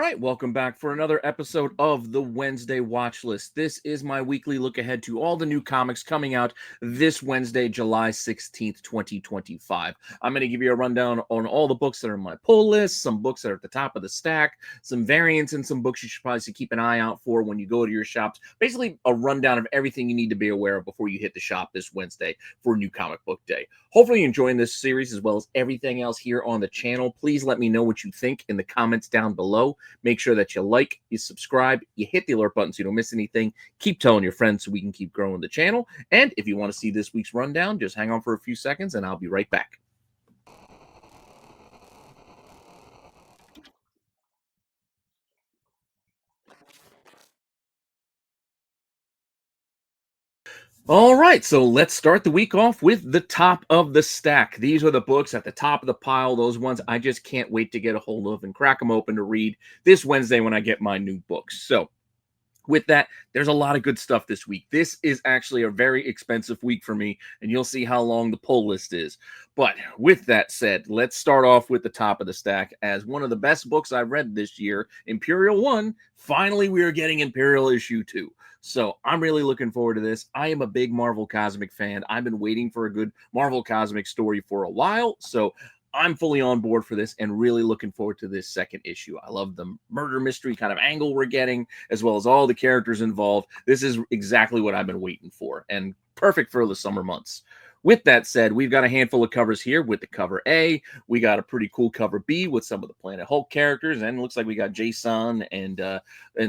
right, welcome back for another episode of the Wednesday Watch List. This is my weekly look ahead to all the new comics coming out this Wednesday, July 16th, 2025. I'm going to give you a rundown on all the books that are on my pull list, some books that are at the top of the stack, some variants, and some books you should probably keep an eye out for when you go to your shops. Basically, a rundown of everything you need to be aware of before you hit the shop this Wednesday for New Comic Book Day. Hopefully, you're enjoying this series as well as everything else here on the channel. Please let me know what you think in the comments down below. Make sure that you like, you subscribe, you hit the alert button so you don't miss anything. Keep telling your friends so we can keep growing the channel. And if you want to see this week's rundown, just hang on for a few seconds and I'll be right back. All right, so let's start the week off with the top of the stack. These are the books at the top of the pile, those ones I just can't wait to get a hold of and crack them open to read this Wednesday when I get my new books. So with that, there's a lot of good stuff this week. This is actually a very expensive week for me, and you'll see how long the pull list is. But with that said, let's start off with the top of the stack as one of the best books I've read this year, Imperial 1. Finally, we are getting Imperial issue 2. So I'm really looking forward to this. I am a big Marvel Cosmic fan. I've been waiting for a good Marvel Cosmic story for a while. So I'm fully on board for this and really looking forward to this second issue. I love the murder mystery kind of angle we're getting, as well as all the characters involved. This is exactly what I've been waiting for and perfect for the summer months. With that said, we've got a handful of covers here with the cover A. We got a pretty cool cover B with some of the Planet Hulk characters, and it looks like we got Jason and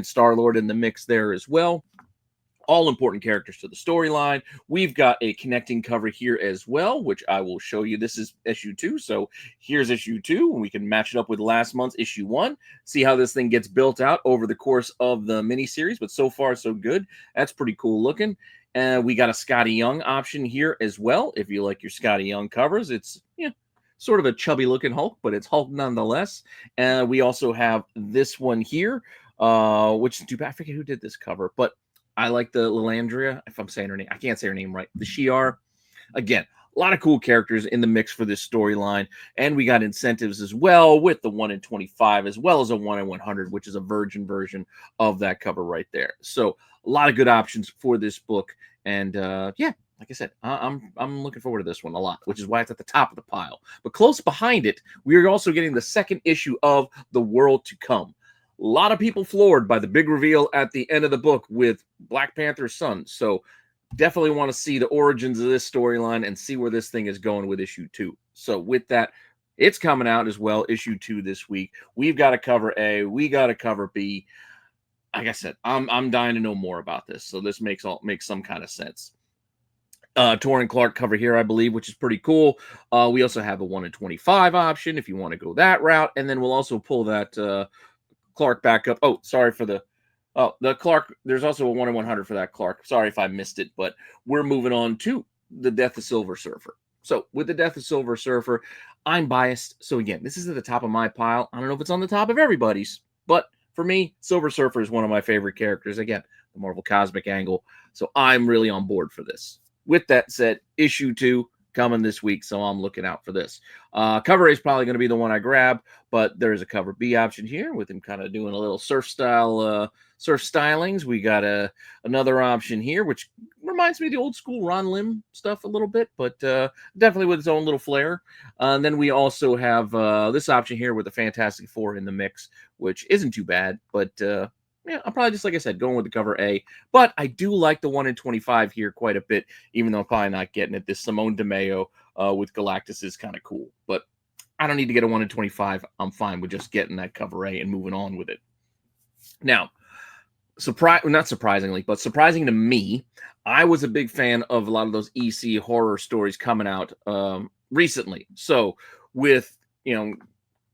Star-Lord in the mix there as well. All important characters to the storyline. We've got a connecting cover here as well, which I will show you. This is issue 2. So here's issue 2, and we can match it up with last month's issue 1. See how this thing gets built out over the course of the miniseries, but so far so good. That's pretty cool looking. We got a Scotty Young option here as well. If you like your Scotty Young covers, it's sort of a chubby looking Hulk, but it's Hulk nonetheless. We also have this one here, which is too bad. I forget who did this cover, but I like the Lilandria, if I'm saying her name. I can't say her name right. The Shi'ar. Again, a lot of cool characters in the mix for this storyline. And we got incentives as well with the 1 in 25, as well as a 1 in 100, which is a virgin version of that cover right there. So a lot of good options for this book. And yeah, like I said, I'm looking forward to this one a lot, which is why it's at the top of the pile. But close behind it, we are also getting the second issue of The World to Come. A lot of people floored by the big reveal at the end of the book with Black Panther's son. So definitely want to see the origins of this storyline and see where this thing is going with issue 2. So with that, it's coming out as well, issue 2 this week. We've got a cover A. We got a cover B. Like I said, I'm dying to know more about this. So this makes some kind of sense. Torrin Clark cover here, I believe, which is pretty cool. We also have a 1 in 25 option if you want to go that route. And then we'll also pull that Clark back up. Oh, sorry for the Clark. There's also a 1 in 100 for that Clark. Sorry if I missed it, but we're moving on to the Death of Silver Surfer. So with the Death of Silver Surfer, I'm biased. So again, this is at the top of my pile. I don't know if it's on the top of everybody's, but for me, Silver Surfer is one of my favorite characters. Again, the Marvel Cosmic angle. So I'm really on board for this. With that said, issue 2 coming this week, so I'm looking out for this. Cover A is probably going to be the one I grab, but there's a cover B option here with him kind of doing a little surf stylings. We got another option here, which reminds me of the old school Ron Lim stuff a little bit, but definitely with its own little flair. And then we also have this option here with the Fantastic Four in the mix, which isn't too bad, but yeah, I'm probably just, like I said, going with the cover A. But I do like the 1 in 25 here quite a bit, even though I'm probably not getting it. This Simone DeMeo with Galactus is kind of cool. But I don't need to get a 1 in 25. I'm fine with just getting that cover A and moving on with it. Now, not surprisingly, but surprising to me, I was a big fan of a lot of those EC horror stories coming out recently. So with,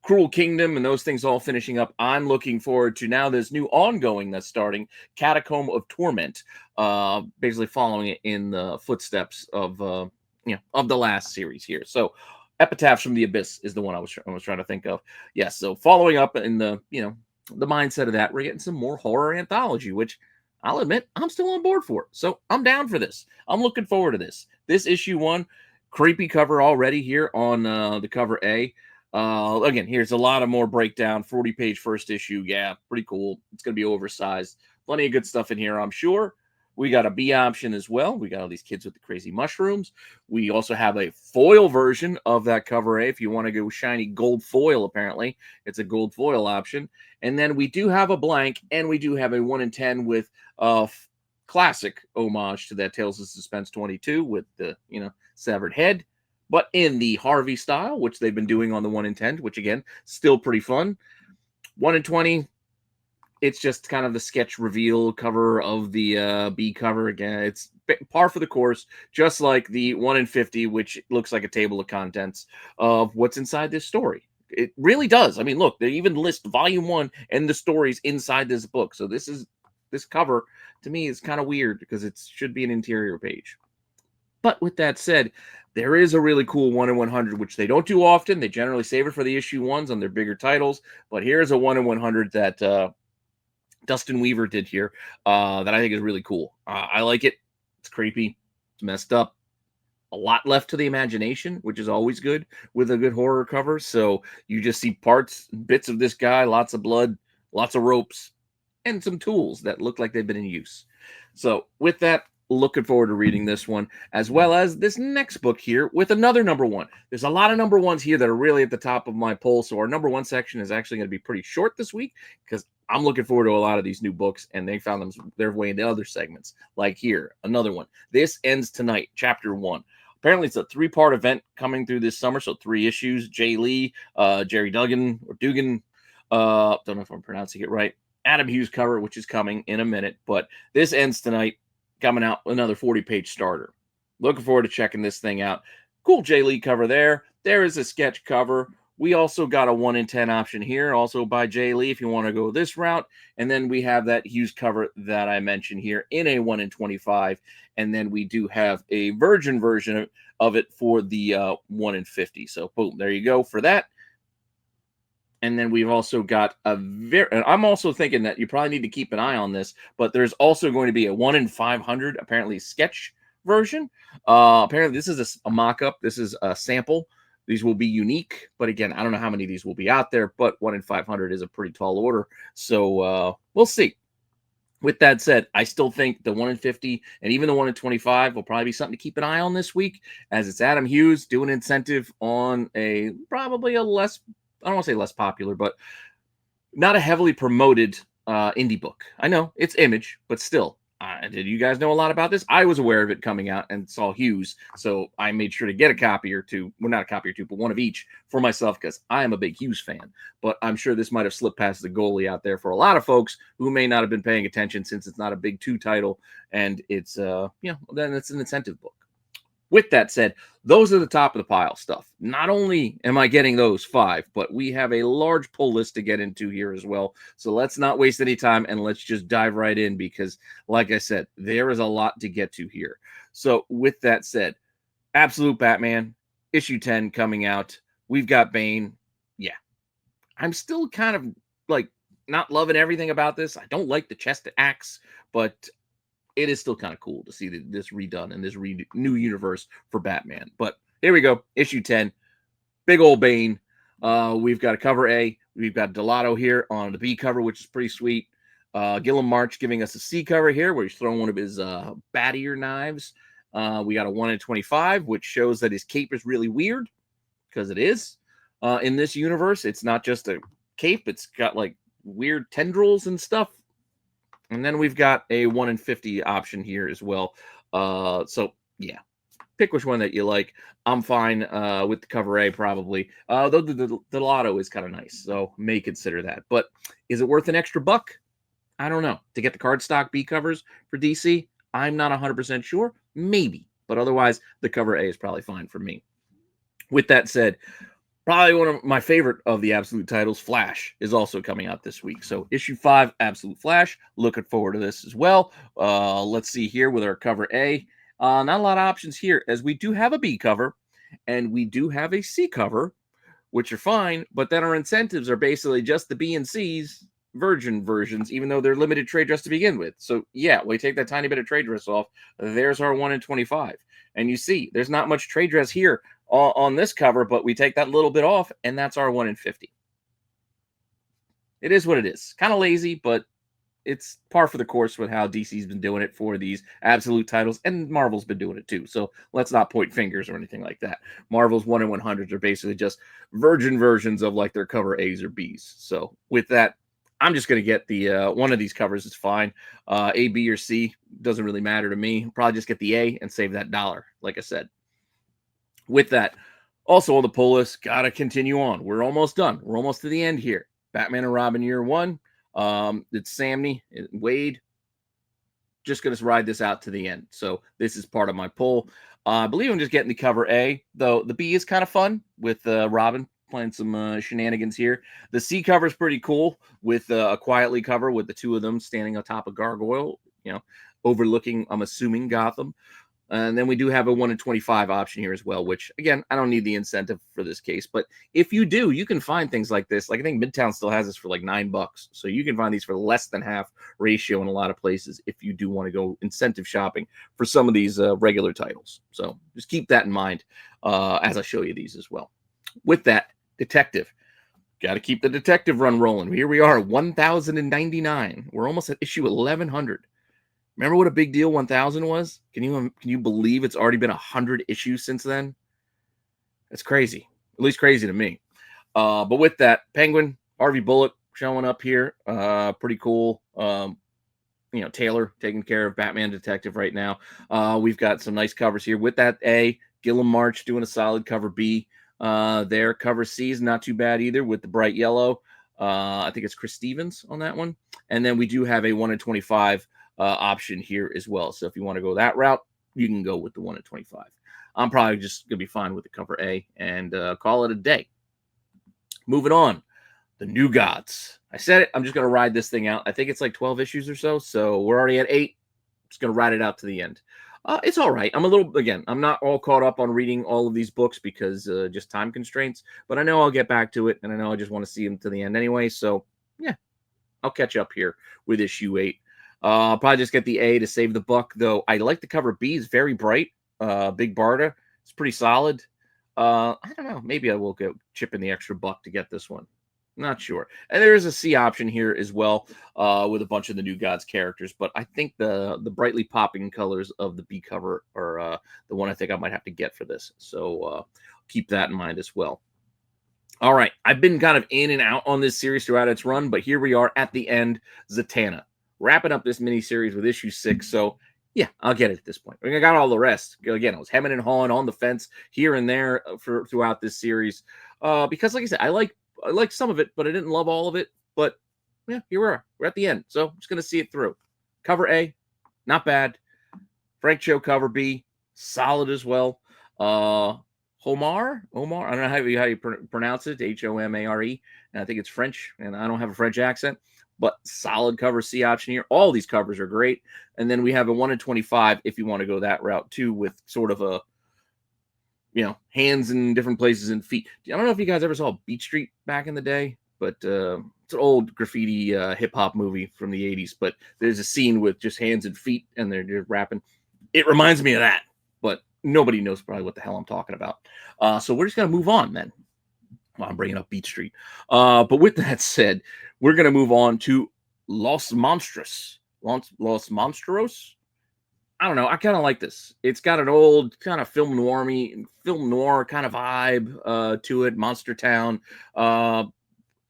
Cruel Kingdom and those things all finishing up, I'm looking forward to now this new ongoing that's starting, Catacomb of Torment, basically following it in the footsteps of the last series here. So Epitaphs from the Abyss is the one I was trying to think of. Yes, so following up in the mindset of that, we're getting some more horror anthology, which I'll admit I'm still on board for. So I'm down for this. I'm looking forward to this. This issue 1, creepy cover already here on the cover A. Again, here's a lot of more breakdown. 40-page first issue. Yeah, pretty cool. It's going to be oversized. Plenty of good stuff in here, I'm sure. We got a B option as well. We got all these kids with the crazy mushrooms. We also have a foil version of that cover A if you want to go shiny gold foil, apparently. It's a gold foil option. And then we do have a blank, and we do have a 1 in 10 with classic homage to that Tales of Suspense 22 with the, severed head, but in the Harvey style, which they've been doing on the 1 in 10, which again, still pretty fun. 1 in 20, it's just kind of the sketch reveal cover of the B cover. Again, it's par for the course, just like the 1 in 50, which looks like a table of contents of what's inside this story. It really does. I mean, look, they even list volume 1 and the stories inside this book. So this cover to me is kind of weird because it should be an interior page. But with that said, there is a really cool 1 in 100, which they don't do often. They generally save it for the issue 1s on their bigger titles. But here's a 1 in 100 that Dustin Weaver did here that I think is really cool. I like it. It's creepy. It's messed up. A lot left to the imagination, which is always good with a good horror cover. So you just see bits of this guy, lots of blood, lots of ropes, and some tools that look like they've been in use. So with that, looking forward to reading this one, as well as this next book here with another number 1. There's a lot of number 1s here that are really at the top of my poll. So our number 1 section is actually going to be pretty short this week because I'm looking forward to a lot of these new books, and they found their way into other segments. Like here, another one. This Ends Tonight, Chapter 1. Apparently, it's a 3-part event coming through this summer, so 3 issues. Jay Lee, Jerry Duggan, or Dugan, don't know if I'm pronouncing it right. Adam Hughes cover, which is coming in a minute. But This Ends Tonight, coming out, another 40-page starter. Looking forward to checking this thing out. Cool Jay Lee cover there. There is a sketch cover. We also got a 1 in 10 option here, also by Jay Lee, if you want to go this route. And then we have that Hughes cover that I mentioned here in a 1 in 25. And then we do have a virgin version of it for the 1 in 50. So, boom, there you go for that. And then we've also got and I'm also thinking that you probably need to keep an eye on this, but there's also going to be a 1 in 500, apparently, sketch version. Apparently, this is a mock-up. This is a sample. These will be unique, but again, I don't know how many of these will be out there, but 1 in 500 is a pretty tall order. So we'll see. With that said, I still think the 1 in 50 and even the 1 in 25 will probably be something to keep an eye on this week, as it's Adam Hughes doing incentive on probably a less, I don't want to say less popular, but not a heavily promoted indie book. I know it's Image, but still. Did you guys know a lot about this? I was aware of it coming out and saw Hughes, so I made sure to get a copy or two. Well, not a copy or two, but one of each for myself because I am a big Hughes fan. But I'm sure this might have slipped past the goalie out there for a lot of folks who may not have been paying attention since it's not a big 2 title and it's then it's an incentive book. With that said, those are the top of the pile stuff. Not only am I getting those 5, but we have a large pull list to get into here as well. So let's not waste any time and let's just dive right in because, like I said, there is a lot to get to here. So with that said, Absolute Batman, issue 10 coming out. We've got Bane. Yeah. I'm still kind of like not loving everything about this. I don't like the chest axe, but it is still kind of cool to see this redone in this new universe for Batman. But here we go. Issue 10. Big old Bane. We've got a cover A. We've got Delato here on the B cover, which is pretty sweet. Gilliam March giving us a C cover here where he's throwing one of his bat ear knives. We got a 1 in 25, which shows that his cape is really weird because it is. In this universe, it's not just a cape. It's got like weird tendrils and stuff. And then we've got a 1 in 50 option here as well. So, yeah, pick which one that you like. I'm fine with the cover A probably. Though the Delato is kind of nice, so may consider that. But is it worth an extra buck? I don't know. To get the cardstock B covers for DC, I'm not 100% sure. Maybe. But otherwise, the cover A is probably fine for me. With that said, probably one of my favorite of the Absolute titles, Flash, is also coming out this week. So issue 5, Absolute Flash. Looking forward to this as well. Let's see here with our cover A. Not a lot of options here, as we do have a B cover, and we do have a C cover, which are fine, but then our incentives are basically just the B and C's virgin versions, even though they're limited trade dress to begin with. So, yeah, we take that tiny bit of trade dress off. There's our 1 in 25. And you see, there's not much trade dress here on this cover, but we take that little bit off, and that's our 1 in 50. It is what it is. Kind of lazy, but it's par for the course with how DC's been doing it for these absolute titles, and Marvel's been doing it too. So let's not point fingers or anything like that. Marvel's 1 in 100s are basically just virgin versions of like their cover A's or B's. So with that, I'm just going to get the one of these covers. It's fine. A, B, or C doesn't really matter to me. Probably just get the A and save that dollar, like I said. With that, also on the pull list, got to continue on. We're almost done. We're almost to the end here. Batman and Robin year 1. It's Samney, Wade. Just going to ride this out to the end. So this is part of my pull. I believe I'm just getting the cover A, though the B is kind of fun with Robin playing some shenanigans here. The C cover is pretty cool with a quietly cover with the two of them standing on top of Gargoyle, overlooking, I'm assuming, Gotham. And then we do have a 1 in 25 option here as well, which, again, I don't need the incentive for this case. But if you do, you can find things like this. Like, I think Midtown still has this for like $9. So you can find these for less than half ratio in a lot of places if you do want to go incentive shopping for some of these regular titles. So just keep that in mind as I show you these as well. With that, Detective. Got to keep the Detective run rolling. Here we are, 1,099. We're almost at issue 1,100. Remember what a big deal 1,000 was? Can you believe it's already been 100 issues since then? That's crazy. At least crazy to me. But with that, Penguin, Harvey Bullock showing up here. Pretty cool. Taylor taking care of Batman Detective right now. We've got some nice covers here. With that A, Gilliam March doing a solid cover B. There, cover C is not too bad either with the bright yellow. I think it's Chris Stevens on that one. And then we do have a 1 in 25 option here as well. So if you want to go that route, you can go with the 1 in 25. I'm probably just going to be fine with the cover A and call it a day. Moving on. The New Gods. I said it. I'm just going to ride this thing out. I think it's like 12 issues or so. So we're already at 8. Just going to ride it out to the end. It's all right. I'm not all caught up on reading all of these books because just time constraints. But I know I'll get back to it. And I know I just want to see them to the end anyway. So, yeah, I'll catch up here with issue 8. I'll probably just get the A to save the buck, though. I like the cover B. It's very bright. Big Barda. It's pretty solid. I don't know. Maybe I will go chip in the extra buck to get this one. Not sure. And there is a C option here as well with a bunch of the New Gods characters. But I think the brightly popping colors of the B cover are the one I think I might have to get for this. So keep that in mind as well. All right. I've been kind of in and out on this series throughout its run. But here we are at the end. Zatanna. Wrapping up this mini-series with issue 6. So, yeah, I'll get it at this point. I got all the rest. Again, I was hemming and hawing on the fence here and there throughout this series. Because, like I said, I like some of it, but I didn't love all of it. But, yeah, here we are. We're at the end. So, I'm just going to see it through. Cover A, not bad. Frank Cho cover B, solid as well. Omar, I don't know how you pronounce it, Homare. And I think it's French, and I don't have a French accent. But solid cover C option here. All these covers are great. And then we have a 1 in 25 if you want to go that route too, with sort of a, hands in different places and feet. I don't know if you guys ever saw Beat Street back in the day, but it's an old graffiti hip hop movie from the 80s. But there's a scene with just hands and feet and they're just rapping. It reminds me of that, but nobody knows probably what the hell I'm talking about. So we're just going to move on then. Well, I'm bringing up Beat Street. But with that said, we're going to move on to Los Monstros. Los Monstros? I don't know. I kind of like this. It's got an old kind of film noir kind of vibe to it. Monster Town. I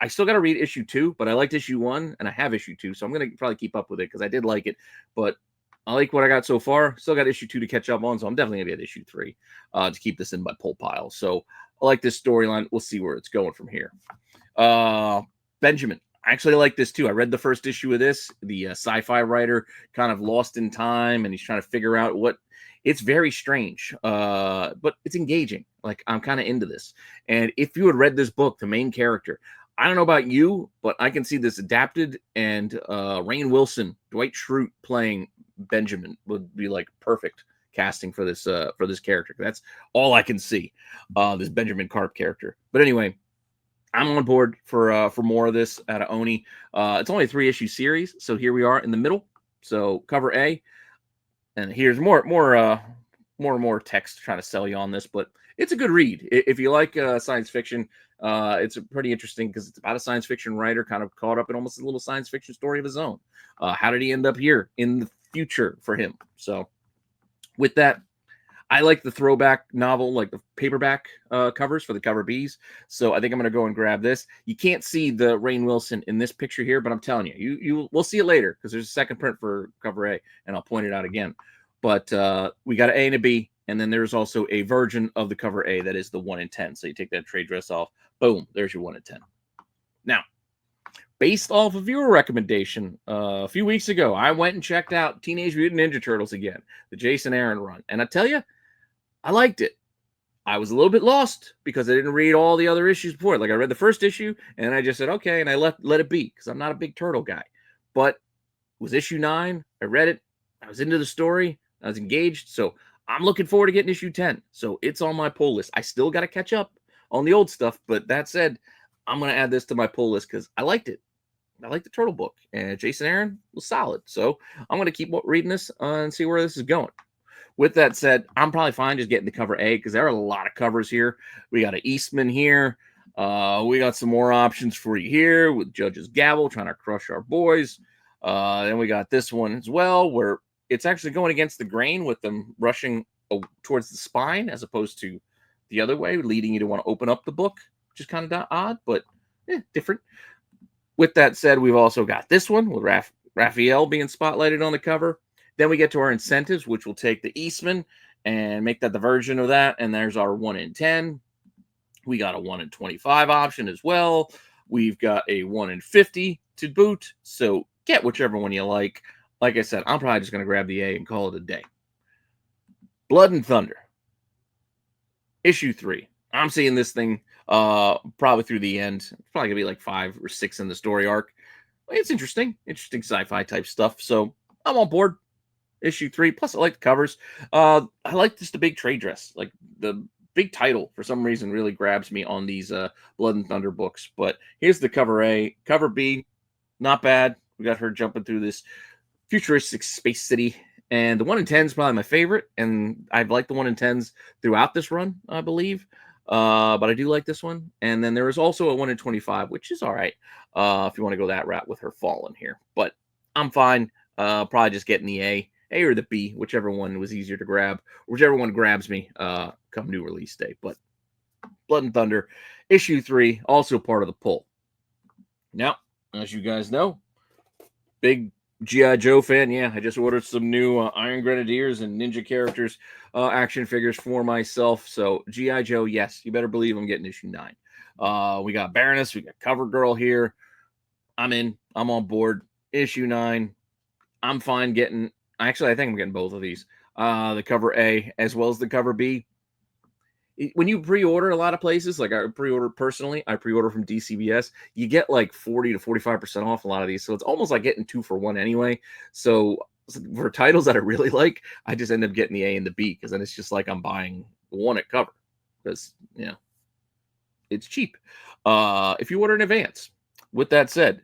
still got to read issue 2, but I liked issue 1 and I have issue 2. So I'm going to probably keep up with it because I did like it. But I like what I got so far. Still got issue 2 to catch up on. So I'm definitely going to be at issue 3 to keep this in my pull pile. So I like this storyline. We'll see where it's going from here. Benjamin. I actually like this too. I read the first issue of this. The sci-fi writer kind of lost in time, and he's trying to figure out what. It's very strange, but it's engaging. Like, I'm kind of into this. And if you had read this book, the main character, I don't know about you, but I can see this adapted. And Rainn Wilson, Dwight Schrute playing Benjamin would be like perfect casting for this character. That's all I can see. This Benjamin Karp character. But anyway. I'm on board for more of this out of Oni. It's only a 3-issue series, so here we are in the middle. So cover A, and here's more more and more text trying to sell you on this, but it's a good read. If you like science fiction, it's pretty interesting because it's about a science fiction writer kind of caught up in almost a little science fiction story of his own. How did he end up here in the future for him? So with that, I like the throwback novel, like the paperback covers for the cover Bs. So I think I'm going to go and grab this. You can't see the Rainn Wilson in this picture here, but I'm telling you, we'll see it later because there's a second print for cover A, and I'll point it out again. But we got an A and a B, and then there's also a version of the cover A that is the 1 in 10. So you take that trade dress off, boom, there's your 1 in 10. Now, based off a viewer recommendation a few weeks ago, I went and checked out Teenage Mutant Ninja Turtles again, the Jason Aaron run, and I tell you, I liked it. I was a little bit lost because I didn't read all the other issues before. Like I read the first issue and I just said, okay. And I let it be because I'm not a big turtle guy, but it was issue 9. I read it. I was into the story. I was engaged. So I'm looking forward to getting issue 10. So it's on my pull list. I still got to catch up on the old stuff. But that said, I'm going to add this to my pull list because I liked it. I like the turtle book and Jason Aaron was solid. So I'm going to keep reading this and see where this is going. With that said, I'm probably fine just getting the cover A because there are a lot of covers here. We got an Eastman here. We got some more options for you here with Judge's Gavel trying to crush our boys. Then we got this one as well where it's actually going against the grain with them rushing towards the spine as opposed to the other way, leading you to want to open up the book, which is kind of odd, but different. With that said, we've also got this one with Raphael being spotlighted on the cover. Then we get to our incentives, which will take the Eastman and make that the version of that. And there's our 1 in 10. We got a 1 in 25 option as well. We've got a 1 in 50 to boot. So get whichever one you like. Like I said, I'm probably just going to grab the A and call it a day. Blood and Thunder. Issue 3. I'm seeing this thing probably through the end. It's probably going to be like 5 or 6 in the story arc. It's interesting sci-fi type stuff. So I'm on board. Issue 3. Plus, I like the covers. I like just the big trade dress. Like the big title, for some reason, really grabs me on these Blood and Thunder books. But here's the cover A. Cover B, not bad. We got her jumping through this futuristic space city. And the 1 in 10 is probably my favorite. And I've liked the 1 in 10s throughout this run, I believe. But I do like this one. And then there is also a 1 in 25, which is all right if you want to go that route with her falling here. But I'm fine. Probably just getting the A or the B, whichever one was easier to grab, whichever one grabs me come new release day. But Blood and Thunder, issue 3, also part of the pull. Now, as you guys know, big G.I. Joe fan. Yeah, I just ordered some new Iron Grenadiers and Ninja characters action figures for myself. So G.I. Joe, yes, you better believe I'm getting issue 9. We got Baroness, we got Cover Girl here. I'm in. I'm on board. Issue 9. I'm fine getting. Actually, I think I'm getting both of these. The cover A as well as the cover B. When you pre-order a lot of places, like I pre-order personally, I pre-order from DCBS, you get like 40 to 45% off a lot of these. So it's almost like getting 2 for 1 anyway. So for titles that I really like, I just end up getting the A and the B because then it's just like I'm buying one at cover because, it's cheap if you order in advance. With that said,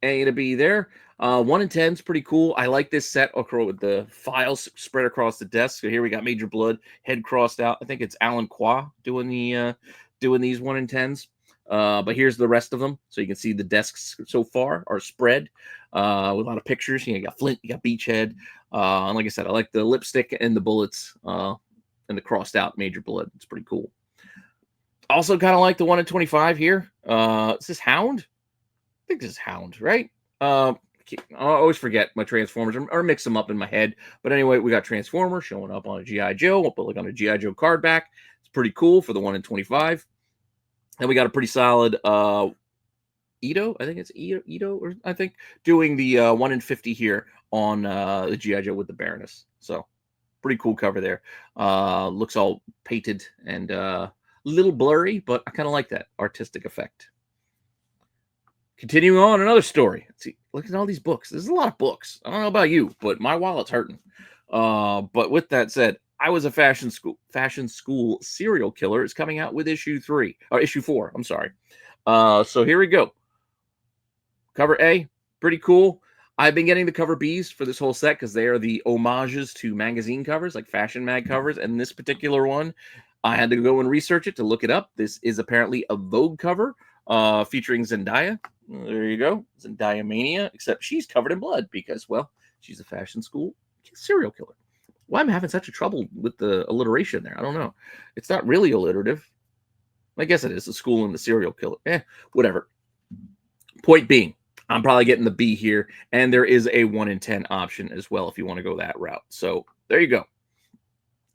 A and a B there. 1 in 10 is pretty cool. I like this set with the files spread across the desk. So here we got Major Blood, head crossed out. I think it's Alan Qua doing these 1 in 10s. But here's the rest of them. So you can see the desks so far are spread with a lot of pictures. You got Flint, you got Beachhead. And like I said, I like the lipstick and the bullets and the crossed out Major Blood. It's pretty cool. Also kind of like the 1 in 25 here. Is this Hound? I think this is Hound, right? I always forget my Transformers or mix them up in my head. But anyway, we got Transformer showing up on a G.I. Joe. We'll put like on a G.I. Joe card back. It's pretty cool for the 1 in 25. And we got a pretty solid Ito. I think it's Ito, or I think doing the 1 in 50 here on the G.I. Joe with the Baroness. So pretty cool cover there. Looks all painted and a little blurry, but I kind of like that artistic effect. Continuing on, another story. Let's see, look at all these books. There's a lot of books. I don't know about you, but my wallet's hurting. But with that said, I Was a Fashion School Serial Killer is coming out with issue 4. I'm sorry. So here we go. Cover A, pretty cool. I've been getting the cover Bs for this whole set because they are the homages to magazine covers, like fashion mag covers. And this particular one, I had to go and research it to look it up. This is apparently a Vogue cover featuring Zendaya. There you go, Zendaya Mania, except she's covered in blood because, well, she's a fashion school serial killer. Why am I having such a trouble with the alliteration there? I don't know. It's not really alliterative. I guess it is, the school and the serial killer. Whatever. Point being, I'm probably getting the B here, and there is a 1 in 10 option as well if you want to go that route. So there you go.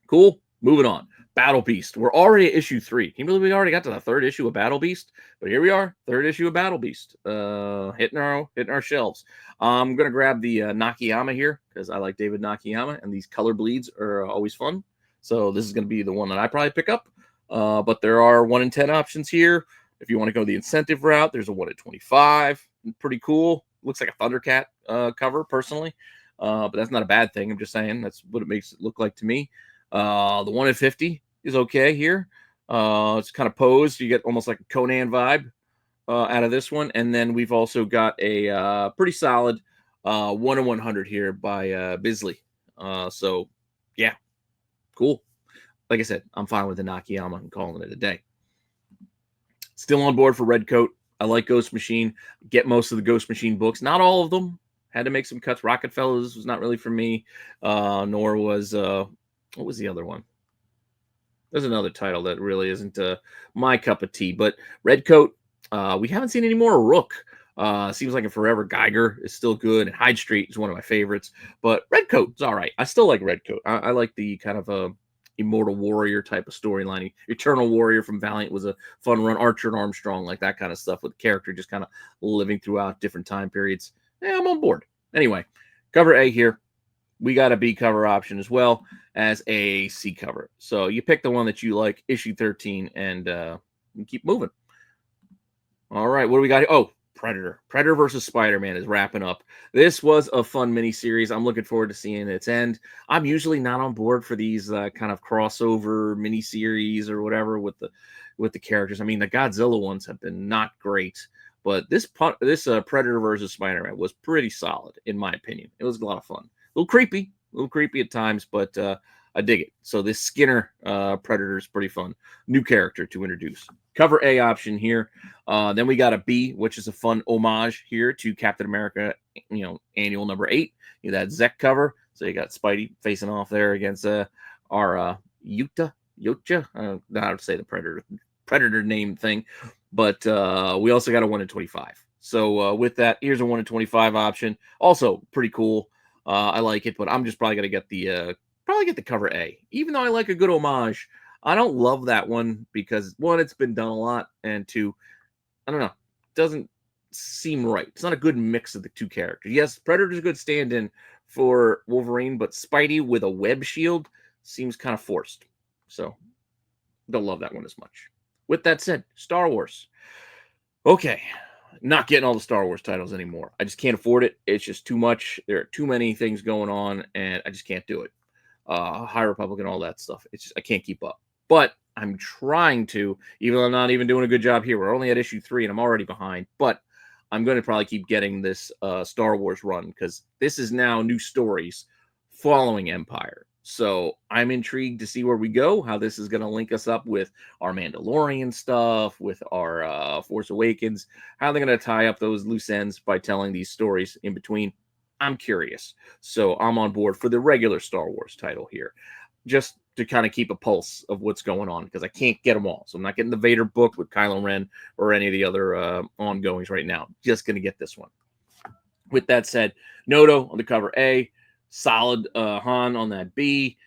Cool. Moving on. Battle Beast. We're already at issue 3. Can you believe we already got to the 3rd issue of Battle Beast? But here we are, 3rd issue of Battle Beast. Hitting our shelves. I'm gonna grab the Nakayama here because I like David Nakayama, and these color bleeds are always fun. So this is gonna be the one that I probably pick up. But there are 1 in 10 options here. If you want to go the incentive route, there's a 1 in 25. Pretty cool. Looks like a Thundercat cover, personally. But that's not a bad thing. I'm just saying that's what it makes it look like to me. The 1 in 50 is okay here. It's kind of posed. You get almost like a Conan vibe out of this one. And then we've also got a pretty solid 1 in 100 here by Bisley. So, yeah, cool. Like I said, I'm fine with the Nakayama and calling it a day. Still on board for Redcoat. I like Ghost Machine. Get most of the Ghost Machine books. Not all of them. Had to make some cuts. Rocket Fellows was not really for me. Nor was, what was the other one? There's another title that really isn't my cup of tea. But Redcoat, we haven't seen any more Rook. Seems like a forever. Geiger is still good. And Hyde Street is one of my favorites. But Redcoat is all right. I still like Redcoat. I like the kind of Immortal Warrior type of storyline. Eternal Warrior from Valiant was a fun run. Archer and Armstrong, like that kind of stuff with the character just kind of living throughout different time periods. Yeah, I'm on board. Anyway, cover A here. We got a B cover option as well as a C cover. So you pick the one that you like, issue 13, and you keep moving. All right, what do we got here? Oh, Predator. Predator versus Spider-Man is wrapping up. This was a fun miniseries. I'm looking forward to seeing its end. I'm usually not on board for these kind of crossover miniseries or whatever with the characters. I mean, the Godzilla ones have been not great, but this Predator versus Spider-Man was pretty solid in my opinion. It was a lot of fun. A little creepy at times, but I dig it. So this Skinner Predator is pretty fun. New character to introduce. Cover A option here. Then we got a B, which is a fun homage here to Captain America, annual number 8. That Zek cover. So you got Spidey facing off there against our Yota. I don't know how to say the Predator name thing. But we also got a 1 in 25. So with that, here's a 1 in 25 option. Also pretty cool. I like it, but I'm just probably gonna get the cover A. Even though I like a good homage, I don't love that one because 1, it's been done a lot, and 2, I don't know, doesn't seem right. It's not a good mix of the two characters. Yes, Predator's a good stand-in for Wolverine, but Spidey with a web shield seems kind of forced. So don't love that one as much. With that said, Star Wars. Okay. Not getting all the Star Wars titles anymore. I just can't afford it. It's just too much. There are too many things going on, and I just can't do it. High Republic and all that stuff. It's just, I can't keep up. But I'm trying to, even though I'm not even doing a good job here. We're only at issue 3, and I'm already behind. But I'm going to probably keep getting this Star Wars run because this is now new stories following Empire. So I'm intrigued to see where we go, how this is going to link us up with our Mandalorian stuff, with our Force Awakens, how they're going to tie up those loose ends by telling these stories in between. I'm curious. So I'm on board for the regular Star Wars title here, just to kind of keep a pulse of what's going on because I can't get them all. So I'm not getting the Vader book with Kylo Ren or any of the other ongoings right now. Just going to get this one. With that said, Noto on the cover A. Solid Han on that B.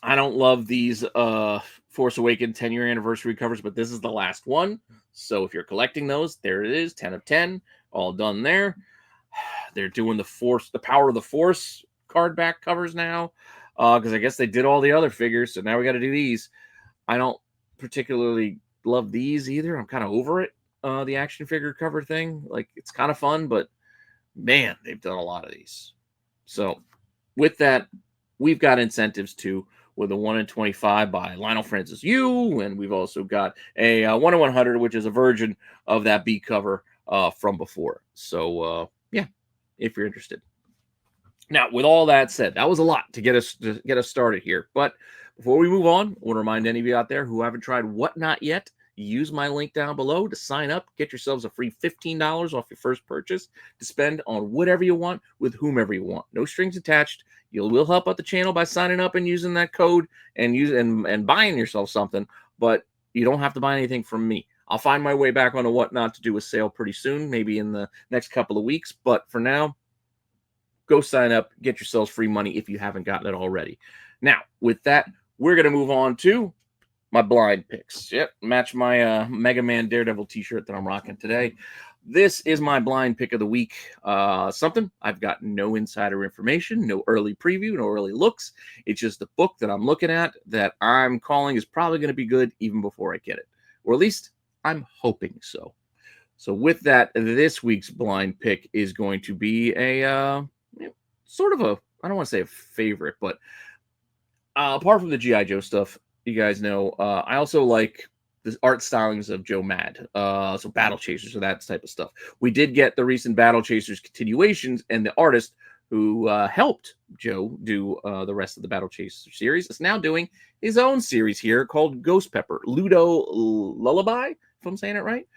I don't love these Force Awakens 10-year anniversary covers, but this is the last one. So if you're collecting those, there it is, 10 of 10, all done there. They're doing the Power of the Force card back covers now because I guess they did all the other figures, so now we got to do these. I don't particularly love these either. I'm kind of over it, the action figure cover thing. Like, it's kind of fun, but man, they've done a lot of these. So with that, we've got incentives too with a 1 in 25 by Lionel Francis Yu, and we've also got a 1 in 100, which is a version of that B cover from before. So yeah, if you're interested. Now, with all that said, that was a lot to get us started here. But before we move on, I want to remind any of you out there who haven't tried Whatnot yet, use my link down below to sign up. Get yourselves a free $15 off your first purchase to spend on whatever you want with whomever you want. No strings attached. You will help out the channel by signing up and using that code and buying yourself something, but you don't have to buy anything from me. I'll find my way back on a Whatnot to do a sale pretty soon, maybe in the next couple of weeks. But for now, go sign up, get yourselves free money if you haven't gotten it already. Now, with that, we're going to move on to my blind picks. Yep, match my Mega Man Daredevil t-shirt that I'm rocking today. This is my blind pick of the week. Something I've got no insider information, no early preview, no early looks. It's just the book that I'm looking at that I'm calling is probably going to be good even before I get it. Or at least I'm hoping so. So with that, this week's blind pick is going to be a sort of a, I don't want to say a favorite, but apart from the G.I. Joe stuff, you guys know, I also like the art stylings of Joe Mad. So Battle Chasers or that type of stuff. We did get the recent Battle Chasers continuations, and the artist who helped Joe do the rest of the Battle Chaser series is now doing his own series here called Ghost Pepper, Ludo Lullaby, if I'm saying it right.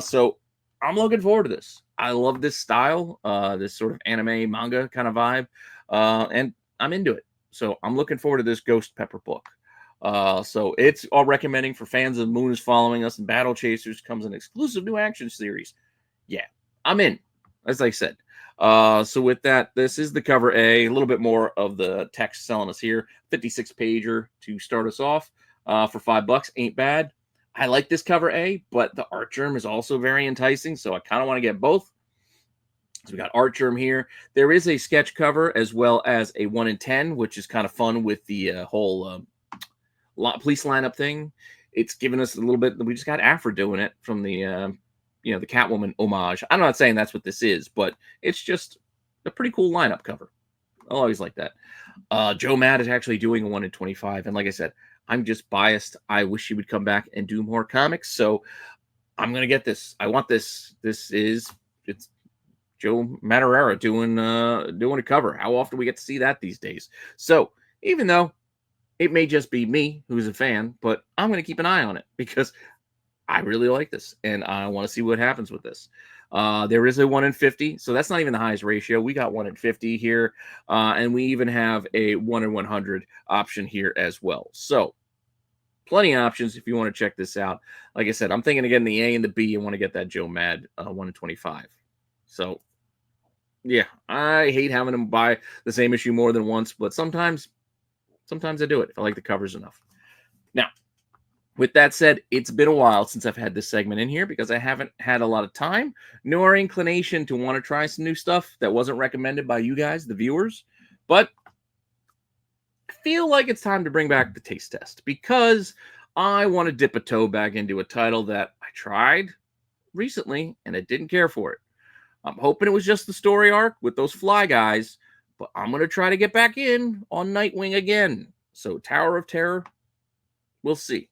So I'm looking forward to this. I love this style, this sort of anime manga kind of vibe, and I'm into it. So I'm looking forward to this Ghost Pepper book. So it's all recommending for fans of Moon is Following Us and Battle Chasers comes an exclusive new action series. Yeah, I'm in, as I said. So with that, this is the cover A, little bit more of the text selling us here. 56-pager to start us off for $5. Ain't bad. I like this cover A, but the art germ is also very enticing, so I kind of want to get both. So we got art germ here. There is a sketch cover as well as a 1 in 10, which is kind of fun with the whole police lineup thing. It's given us a little bit. We just got Afra doing it from the the Catwoman homage. I'm not saying that's what this is, but it's just a pretty cool lineup cover. I'll always like that. Joe Mad is actually doing a 1 in 25, and like I said, I'm just biased. I wish he would come back and do more comics, so I'm gonna get this. I want this. It's Joe Madureira doing a cover. How often we get to see that these days? So even though it may just be me who's a fan, but I'm gonna keep an eye on it because I really like this, and I want to see what happens with this. There is a 1 in 50, so that's not even the highest ratio. We got 1 in 50 here, and we even have a 1 in 100 option here as well. So plenty of options if you want to check this out. Like I said, I'm thinking of getting the A and the B and want to get that Joe Mad 1 in 25. So yeah, I hate having them buy the same issue more than once, but sometimes I do it if I like the covers enough. Now, with that said, it's been a while since I've had this segment in here because I haven't had a lot of time nor inclination to want to try some new stuff that wasn't recommended by you guys, the viewers. But I feel like it's time to bring back the taste test because I want to dip a toe back into a title that I tried recently and I didn't care for it. I'm hoping it was just the story arc with those fly guys, but I'm going to try to get back in on Nightwing again. So Tower of Terror, we'll see.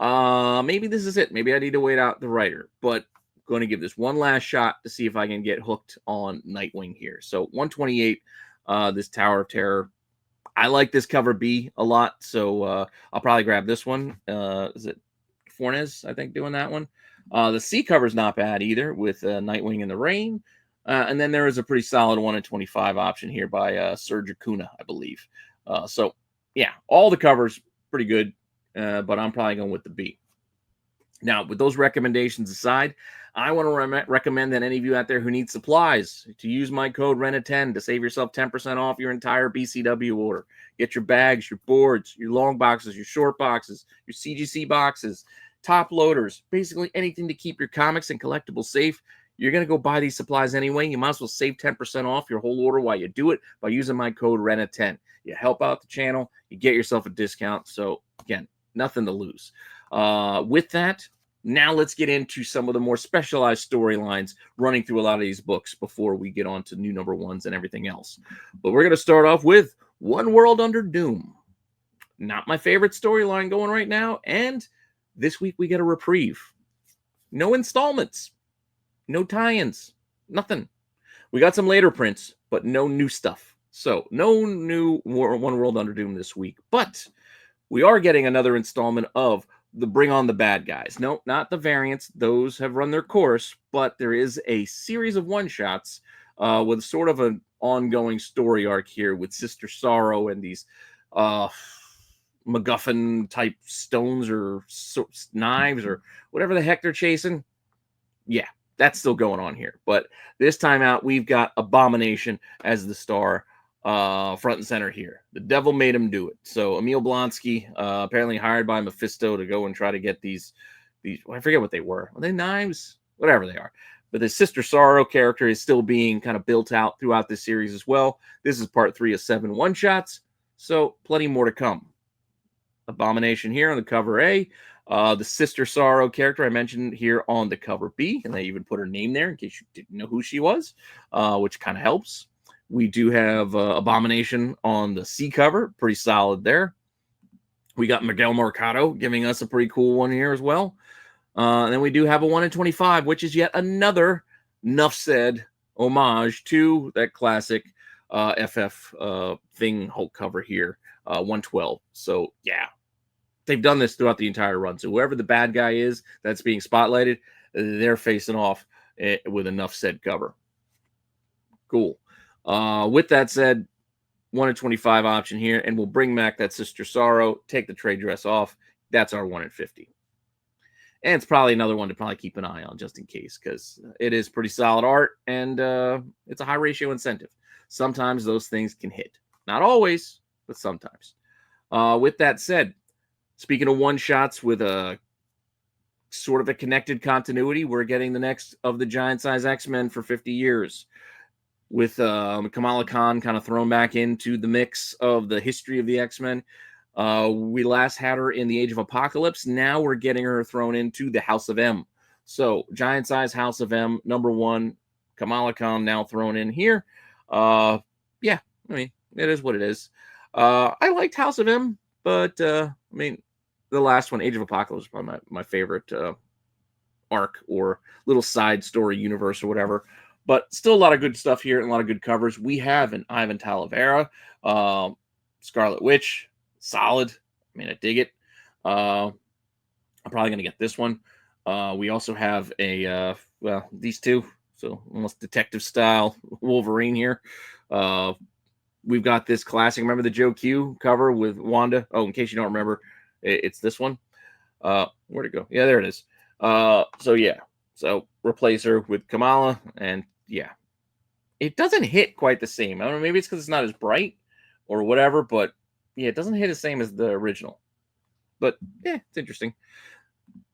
Maybe this is it. Maybe I need to wait out the writer, but I'm going to give this one last shot to see if I can get hooked on Nightwing here. So 128, this Tower of Terror. I like this cover B a lot, so I'll probably grab this one. Is it Fornes, I think, doing that one? The C cover is not bad either with Nightwing in the Rain. And then there is a pretty solid 1 in 25 option here by Serge Acuna, I believe. So, yeah, all the covers pretty good. But I'm probably going with the B. Now, with those recommendations aside, I want to recommend that any of you out there who need supplies to use my code RENA10 to save yourself 10% off your entire BCW order. Get your bags, your boards, your long boxes, your short boxes, your CGC boxes, top loaders, basically anything to keep your comics and collectibles safe. You're going to go buy these supplies anyway. You might as well save 10% off your whole order while you do it by using my code RENA10. You help out the channel. You get yourself a discount. So, again, nothing to lose. With that, now let's get into some of the more specialized storylines running through a lot of these books before we get on to new number ones and everything else. But we're going to start off with One World Under Doom. Not my favorite storyline going right now. And this week we get a reprieve. No installments. No tie-ins. Nothing. We got some later prints, but no new stuff. So no new One World Under Doom this week. But we are getting another installment of the Bring On the Bad Guys. No, not the variants. Those have run their course, but there is a series of one-shots with sort of an ongoing story arc here with Sister Sorrow and these MacGuffin type stones or knives or whatever the heck they're chasing. Yeah, that's still going on here. But this time out, we've got Abomination as the star front and center here. The devil made him do it. So Emil Blonsky, apparently hired by Mephisto to go and try to get these I forget what they were. Are they knives? Whatever they are. But the Sister Sorrow character is still being kind of built out throughout this series as well. This is part 3 of 7 one-shots, so plenty more to come. Abomination here on the cover A. The Sister Sorrow character I mentioned here on the cover B, and they even put her name there in case you didn't know who she was, which kind of helps. We do have Abomination on the C cover, pretty solid there. We got Miguel Mercado giving us a pretty cool one here as well. And then we do have a 1 in 25, which is yet another Nuff Said homage to that classic FF Thing Hulk cover here, 112. So, yeah, they've done this throughout the entire run. So whoever the bad guy is that's being spotlighted, they're facing off with a Nuff Said cover. Cool. With that said, 1 in 25 option here, and we'll bring back that Sister Sorrow, take the trade dress off. That's our 1 in 50. And it's probably another one to probably keep an eye on just in case, because it is pretty solid art, and it's a high ratio incentive. Sometimes those things can hit. Not always, but sometimes. With that said, speaking of one-shots with a sort of a connected continuity, we're getting the next of the giant-size X-Men for 50 years. With Kamala Khan kind of thrown back into the mix of the history of the X-Men. We last had her in the Age of Apocalypse. Now we're getting her thrown into the House of M. So, giant size House of M, #1, Kamala Khan now thrown in here. Yeah, I mean, it is what it is. I liked House of M, but I mean, the last one, Age of Apocalypse, is probably my favorite arc or little side story universe or whatever. But still a lot of good stuff here and a lot of good covers. We have an Ivan Talavera, Scarlet Witch, solid. I mean, I dig it. I'm probably going to get this one. We also have a, well, these two. So almost detective style Wolverine here. We've got this classic. Remember the Joe Q cover with Wanda? Oh, in case you don't remember, it's this one. Where'd it go? Yeah, there it is. So yeah. So replace her with Kamala, and yeah, it doesn't hit quite the same. I don't know, maybe it's because it's not as bright or whatever, but yeah, it doesn't hit the same as the original. But yeah, it's interesting.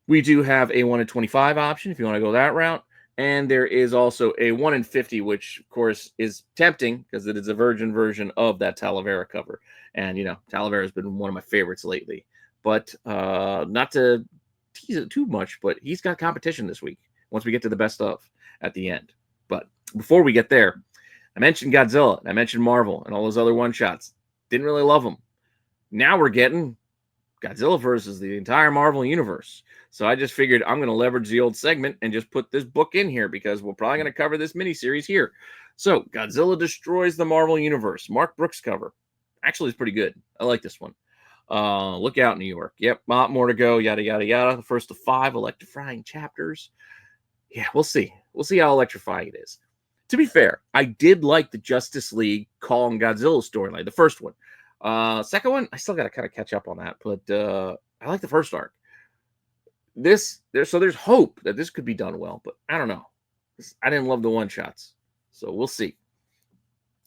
We do have a 1 in 25 option if you want to go that route, and there is also a 1 in 50, which of course is tempting because it is a virgin version of that Talavera cover, and you know Talavera has been one of my favorites lately. But not to tease it too much, but he's got competition this week once we get to the best of at the end. But before we get there, I mentioned Godzilla, I mentioned Marvel, and all those other one-shots. Didn't really love them. Now we're getting Godzilla versus the entire Marvel universe. So I just figured I'm going to leverage the old segment and just put this book in here because we're probably going to cover this miniseries here. So Godzilla Destroys the Marvel Universe. Mark Brooks cover. Actually, it's pretty good. I like this one. Look out, New York. Yep, a lot more to go, yada, yada, yada. The first of 5 electrifying chapters. Yeah, we'll see. We'll see how electrifying it is. To be fair, I did like the Justice League Kong Godzilla storyline, the first one. Second one, I still got to kind of catch up on that, but I like the first arc. So there's hope that this could be done well, but I don't know. I didn't love the one-shots, so we'll see.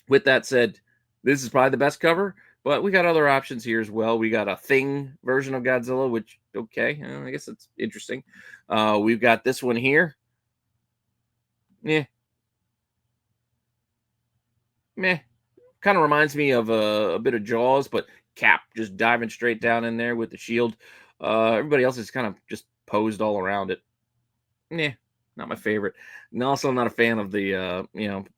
With that said, this is probably the best cover, but we got other options here as well. We got a Thing version of Godzilla, which, okay, I guess it's interesting. We've got this one here. Yeah. Meh. Kind of reminds me of a bit of Jaws, but Cap just diving straight down in there with the shield. Everybody else is kind of just posed all around it. Nah, not my favorite. And also, I'm not a fan of the,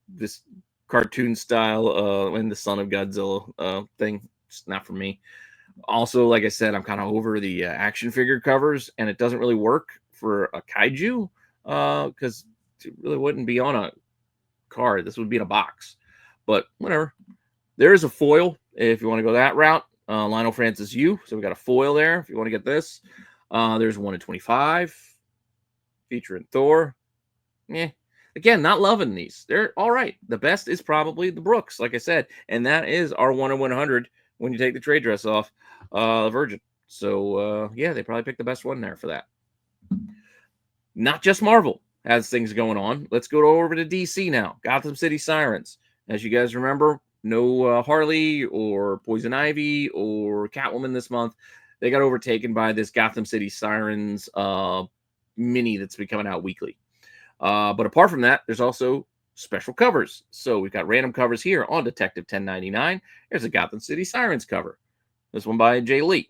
this cartoon style in the Son of Godzilla thing. It's not for me. Also, like I said, I'm kind of over the action figure covers, and it doesn't really work for a kaiju because it really wouldn't be on a card. This would be in a box, but whatever. There is a foil if you want to go that route. Lionel Francis Yu. So we got a foil there if you want to get this. There's 1 in 25 featuring Thor. Yeah. Again, not loving these. They're all right. The best is probably the Brooks, like I said, and that is our 1 in 100 when you take the trade dress off, Virgin. So yeah, they probably picked the best one there for that. Not just Marvel has things going on. Let's go over to DC now. Gotham City Sirens. As you guys remember, no Harley or Poison Ivy or Catwoman this month. They got overtaken by this Gotham City Sirens mini that's been coming out weekly. But apart from that, there's also special covers. So we've got random covers here on Detective 1099. There's a Gotham City Sirens cover. This one by Jay Lee.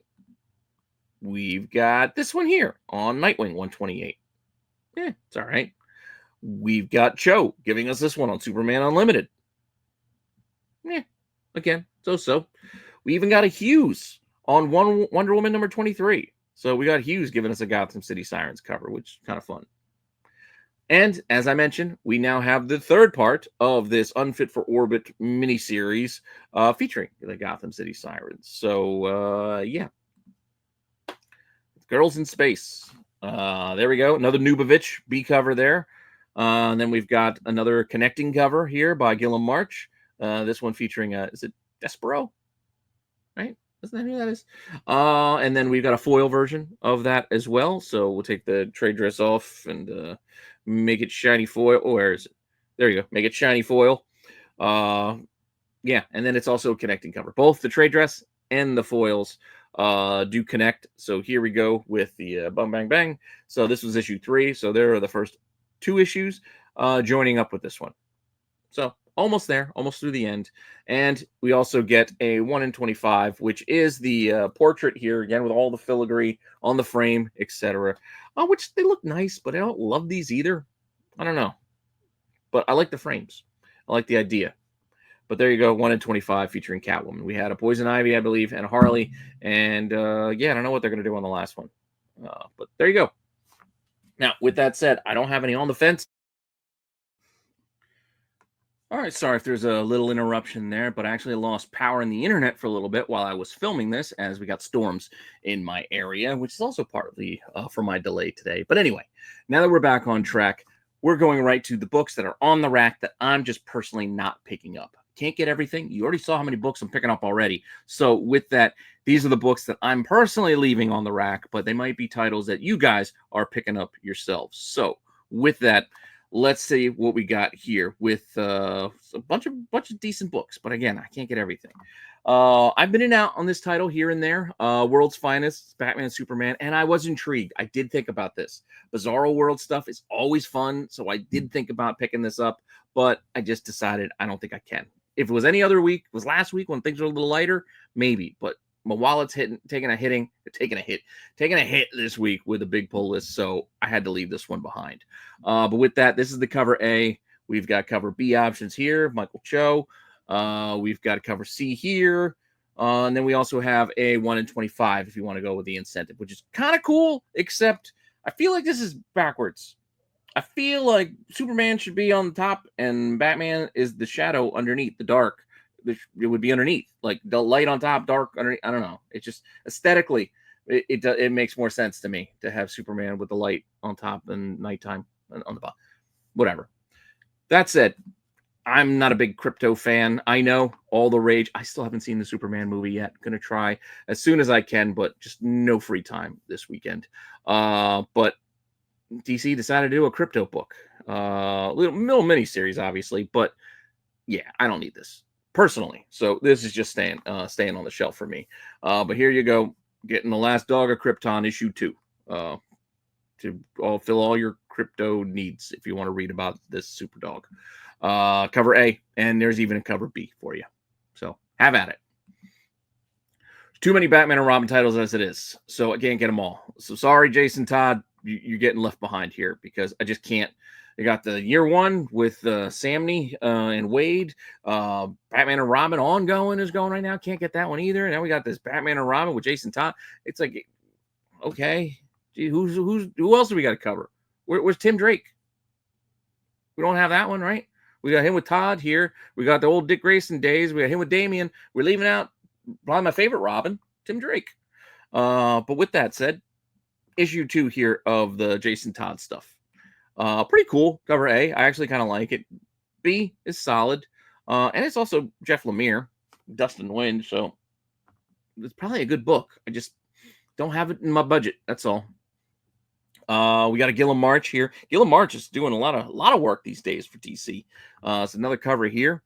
We've got this one here on Nightwing 128. It's all right. We've got Cho giving us this one on Superman Unlimited. Again, so. We even got a Hughes on Wonder Woman number 23. So we got Hughes giving us a Gotham City Sirens cover, which is kind of fun. And as I mentioned, we now have the third part of this Unfit for Orbit miniseries featuring the Gotham City Sirens. So, yeah. Girls in Space. There we go. Another Nubovich B cover there. And then we've got another connecting cover here by Gilliam March. This one featuring, is it Despero? Right? Isn't that who that is? And then we've got a foil version of that as well. So we'll take the trade dress off and make it shiny foil. Oh, where is it? There you go. Make it shiny foil. Yeah, and then it's also a connecting cover. Both the trade dress and the foils do connect. So here we go with the Bum Bang Bang. So this was issue 3. So there are the first 2 issues joining up with this one. So almost there, almost through the end. And we also get a 1 in 25, which is the portrait here, again, with all the filigree on the frame, etc. Which they look nice, but I don't love these either. I don't know. But I like the frames. I like the idea. But there you go, 1 in 25 featuring Catwoman. We had a Poison Ivy, I believe, and a Harley. And, yeah, I don't know what they're going to do on the last one. But there you go. Now, with that said, I don't have any on the fence. All right, sorry if there's a little interruption there, but I actually lost power in the internet for a little bit while I was filming this, as we got storms in my area, which is also partly for my delay today. But anyway, now that we're back on track, we're going right to the books that are on the rack that I'm just personally not picking up. Can't get everything. You already saw how many books I'm picking up already. So with that, these are the books that I'm personally leaving on the rack, but they might be titles that you guys are picking up yourselves. So with that, let's see what we got here with a bunch of decent books. But again, I can't get everything. I've been in and out on this title here and there. World's Finest, Batman and Superman, and I was intrigued. I did think about this. Bizarro World stuff is always fun, so I did think about picking this up, but I just decided I don't think I can. If it was any other week, it was last week when things were a little lighter, maybe. But my wallet's taking a hit this week with a big pull list, so I had to leave this one behind. But with that, this is the cover A. We've got cover B options here, Michael Cho. We've got cover C here. And then we also have a 1 in 25 if you want to go with the incentive, which is kind of cool, except I feel like this is backwards. I feel like Superman should be on the top and Batman is the shadow underneath, the dark. It would be underneath, like the light on top, dark underneath. I don't know. It's just aesthetically, it makes more sense to me to have Superman with the light on top and nighttime on the bottom. Whatever. That said, I'm not a big crypto fan. I know all the rage. I still haven't seen the Superman movie yet. Gonna try as soon as I can, but just no free time this weekend. But DC decided to do a crypto book, little mini series, obviously, but yeah, I don't need this personally. So this is just staying on the shelf for me. But here you go, getting The Last Dog of Krypton issue 2 to fill all your crypto needs if you want to read about this super dog. Cover A, and there's even a cover B for you. So have at it. Too many Batman and Robin titles as it is, so I can't get them all. So sorry, Jason Todd. You're getting left behind here because I just can't. You got the year 1 with Samney and Wade. Batman and Robin ongoing is going right now. Can't get that one either. And then we got this Batman and Robin with Jason Todd. It's like, okay, gee, who else do we got to cover? Where's Tim Drake? We don't have that one, right? We got him with Todd here. We got the old Dick Grayson days. We got him with Damian. We're leaving out probably my favorite Robin, Tim Drake. But with that said, issue 2 here of the Jason Todd stuff. Pretty cool. Cover A. I actually kind of like it. B is solid. And it's also Jeff Lemire, Dustin Wind. So it's probably a good book. I just don't have it in my budget. That's all. We got a Gilliam March here. Gilliam March is doing a lot of work these days for DC. It's another cover here.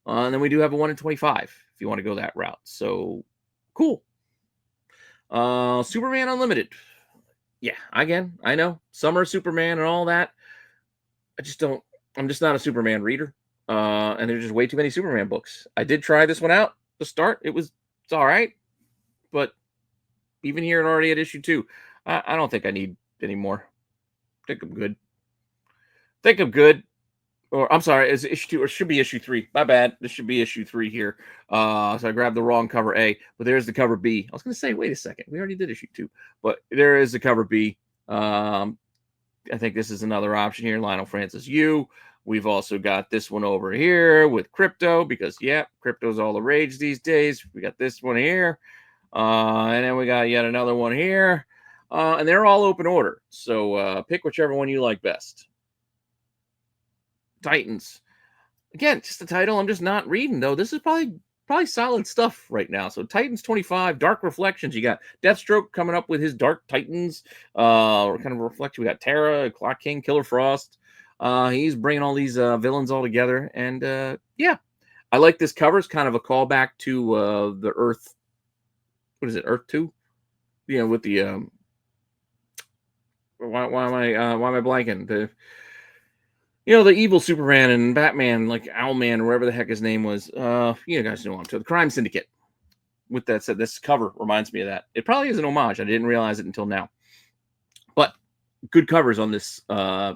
And then we do have a 1 in 25 if you want to go that route. So cool. Superman Unlimited. Yeah, again, I know. Summer Superman and all that. I'm just not a Superman reader. And there's just way too many Superman books. I did try this one out to start. It's all right. But even here and already at issue 2, I don't think I need any more. I think I'm good. Or I'm sorry, is issue 2 or should be issue 3? My bad. This should be issue 3 here. So I grabbed the wrong cover A, but there's the cover B. I was gonna say, wait a second, we already did issue 2, but there is the cover B. I think this is another option here. Lionel Francis Yu. We've also got this one over here with Crypto, because crypto's all the rage these days. We got this one here. And then we got yet another one here. And they're all open order. So pick whichever one you like best. Titans. Again, just the title I'm just not reading, though. This is probably solid stuff right now. So Titans 25, Dark Reflections. You got Deathstroke coming up with his Dark Titans. Kind of reflection. We got Terra, Clock King, Killer Frost. He's bringing all these villains all together. And yeah, I like this cover. It's kind of a callback to the Earth. What is it? Earth 2? You know, with the why am I blanking? The evil Superman and Batman, like Owlman or whatever the heck his name was. You guys know what I'm talking. The Crime Syndicate. With that said, this cover reminds me of that. It probably is an homage. I didn't realize it until now. But good covers on this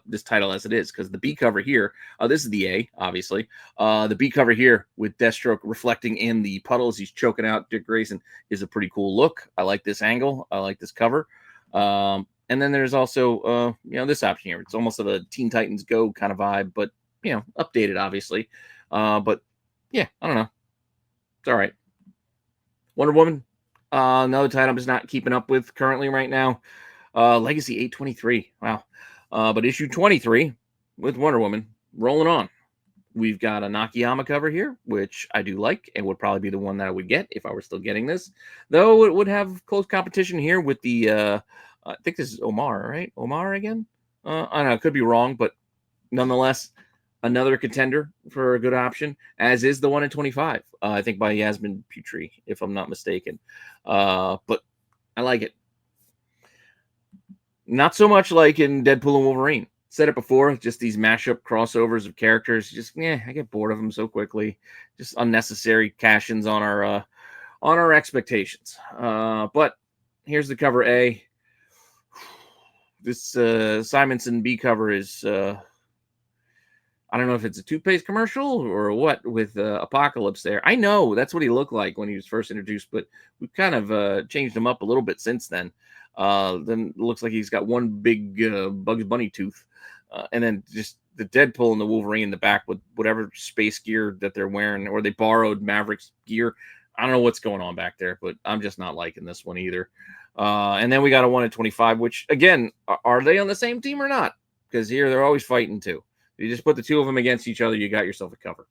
this title as it is, because the B cover here, this is the A, obviously. The B cover here with Deathstroke reflecting in the puddles he's choking out Dick Grayson is a pretty cool look. I like this angle. I like this cover. And then there's also, this option here. It's almost of a Teen Titans Go kind of vibe, but, updated, obviously. But, yeah, I don't know. It's all right. Wonder Woman, another title I'm just not keeping up with currently right now. Legacy 823. Wow. But issue 23 with Wonder Woman rolling on. We've got a Nakayama cover here, which I do like and would probably be the one that I would get if I were still getting this. Though it would have close competition here with the... I think this is Omar, right? Omar again? I don't know. I could be wrong, but nonetheless, another contender for a good option, as is the 1 in 25. I think by Yasmin Putri, if I'm not mistaken. But I like it. Not so much like in Deadpool and Wolverine. Said it before, just these mashup crossovers of characters. Just, I get bored of them so quickly. Just unnecessary cash-ins on our expectations. But here's the cover A. This Simonson B cover is, I don't know if it's a toothpaste commercial or what with Apocalypse there. I know that's what he looked like when he was first introduced, but we've kind of changed him up a little bit since then. Then it looks like he's got one big Bugs Bunny tooth. And then just the Deadpool and the Wolverine in the back with whatever space gear that they're wearing, or they borrowed Maverick's gear. I don't know what's going on back there, but I'm just not liking this one either. And then we got a 1 in 25, which, again, are they on the same team or not? Because here they're always fighting too. You just put the two of them against each other, you got yourself a cover.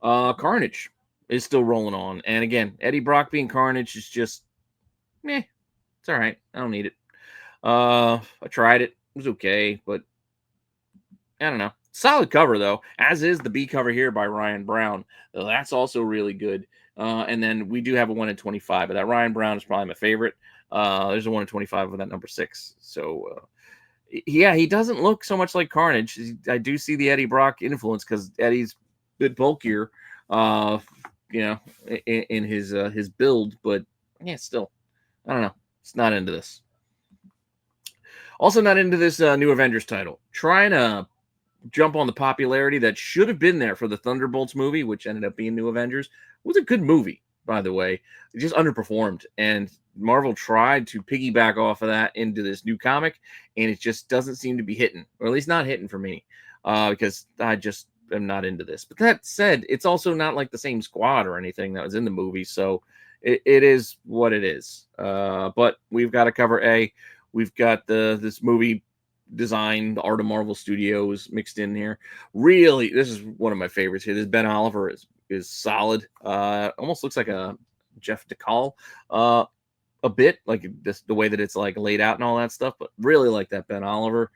Carnage is still rolling on. And again, Eddie Brock being Carnage is just, it's all right. I don't need it. I tried it. It was okay, but I don't know. Solid cover, though, as is the B cover here by Ryan Brown. That's also really good. And then we do have a 1 in 25, but that Ryan Brown is probably my favorite. There's a 1 in 25 with that number 6. So, he doesn't look so much like Carnage. I do see the Eddie Brock influence because Eddie's a bit bulkier, in his build. But, still, I don't know. It's not into this. Also not into this new Avengers title. Trying to jump on the popularity that should have been there for the Thunderbolts movie, which ended up being New Avengers. It was a good movie, by the way. It just underperformed, and Marvel tried to piggyback off of that into this new comic, and it just doesn't seem to be hitting, or at least not hitting for me, because am not into this. But that said, it's also not like the same squad or anything that was in the movie, so it is what it is. But we've got a cover A. We've got this movie design, the Art of Marvel Studios mixed in here. Really, this is one of my favorites here. This Ben Oliver is solid. Almost looks like a Jeff DeCall. A bit like this, the way that it's like laid out and all that stuff, but really like that Ben Oliver.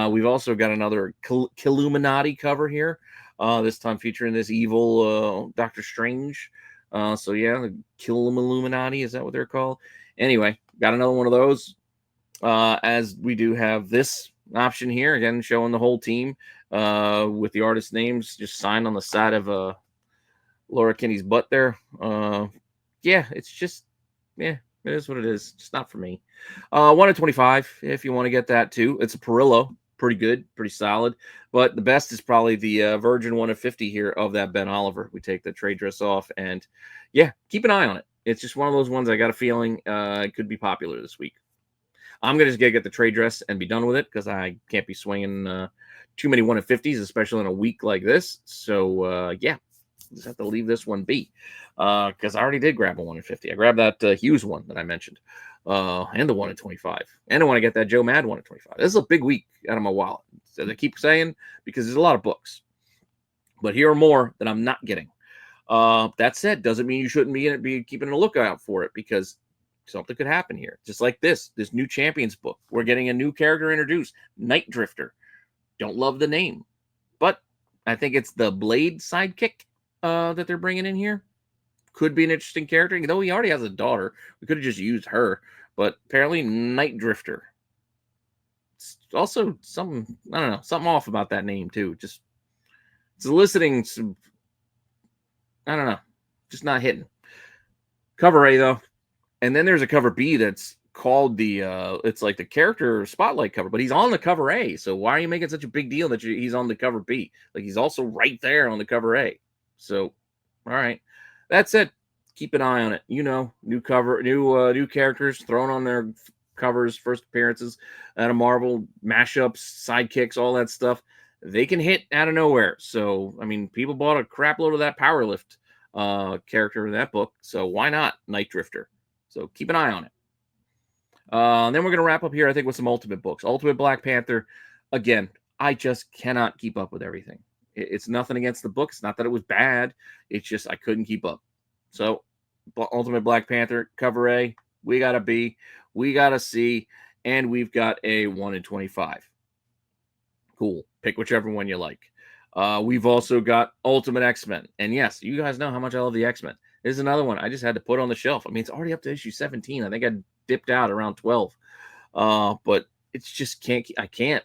We've also got another Killuminati cover here, this time featuring this evil Doctor Strange. So yeah, the Killuminati, is that what they're called? Anyway, got another one of those. As we do have this option here, again showing the whole team with the artist names just signed on the side of Laura Kinney's butt there. Yeah, it's just, yeah, it is what it is. Just not for me. 1 in 25, if you want to get that too. It's a Perillo. Pretty good, pretty solid. But the best is probably the Virgin 1 of 50 here of that Ben Oliver. We take the trade dress off, and yeah, keep an eye on it. It's just one of those ones I got a feeling it could be popular this week. I'm going to just get the trade dress and be done with it because I can't be swinging too many 1 in 50s, especially in a week like this. So, yeah, just have to leave this one be because I already did grab a 1 in 50. I grabbed that Hughes one that I mentioned and the 1 in 25. And I want to get that Joe Mad 1 in 25. This is a big week out of my wallet, as I keep saying, because there's a lot of books. But here are more that I'm not getting. That said, doesn't mean you shouldn't be keeping a lookout for it because something could happen here. Just like this new Champions book. We're getting a new character introduced, Night Drifter. Don't love the name, but I think it's the Blade sidekick that they're bringing in here. Could be an interesting character, though he already has a daughter. We could have just used her, but apparently Night Drifter. It's also something, I don't know, something off about that name too. Just it's eliciting some, I don't know, just not hitting. Cover A though. And then there's a cover B that's called the it's like the character spotlight cover, but he's on the cover A. So why are you making such a big deal that he's on the cover B? Like he's also right there on the cover A. So all right. That's it. Keep an eye on it. You know, new cover, new characters thrown on their covers, first appearances out of Marvel, mashups, sidekicks, all that stuff. They can hit out of nowhere. So I mean, people bought a crap load of that Powerlift character in that book. So why not Night Drifter? So keep an eye on it. Then we're going to wrap up here, I think, with some Ultimate books. Ultimate Black Panther. Again, I just cannot keep up with everything. It's nothing against the book. It's not that it was bad. It's just I couldn't keep up. So Ultimate Black Panther, cover A. We got a B. We got a C. And we've got a 1 in 25. Cool. Pick whichever one you like. We've also got Ultimate X-Men. And yes, you guys know how much I love the X-Men. This is another one I just had to put on the shelf. I mean, it's already up to issue 17. I think I dipped out around 12. But it's just I can't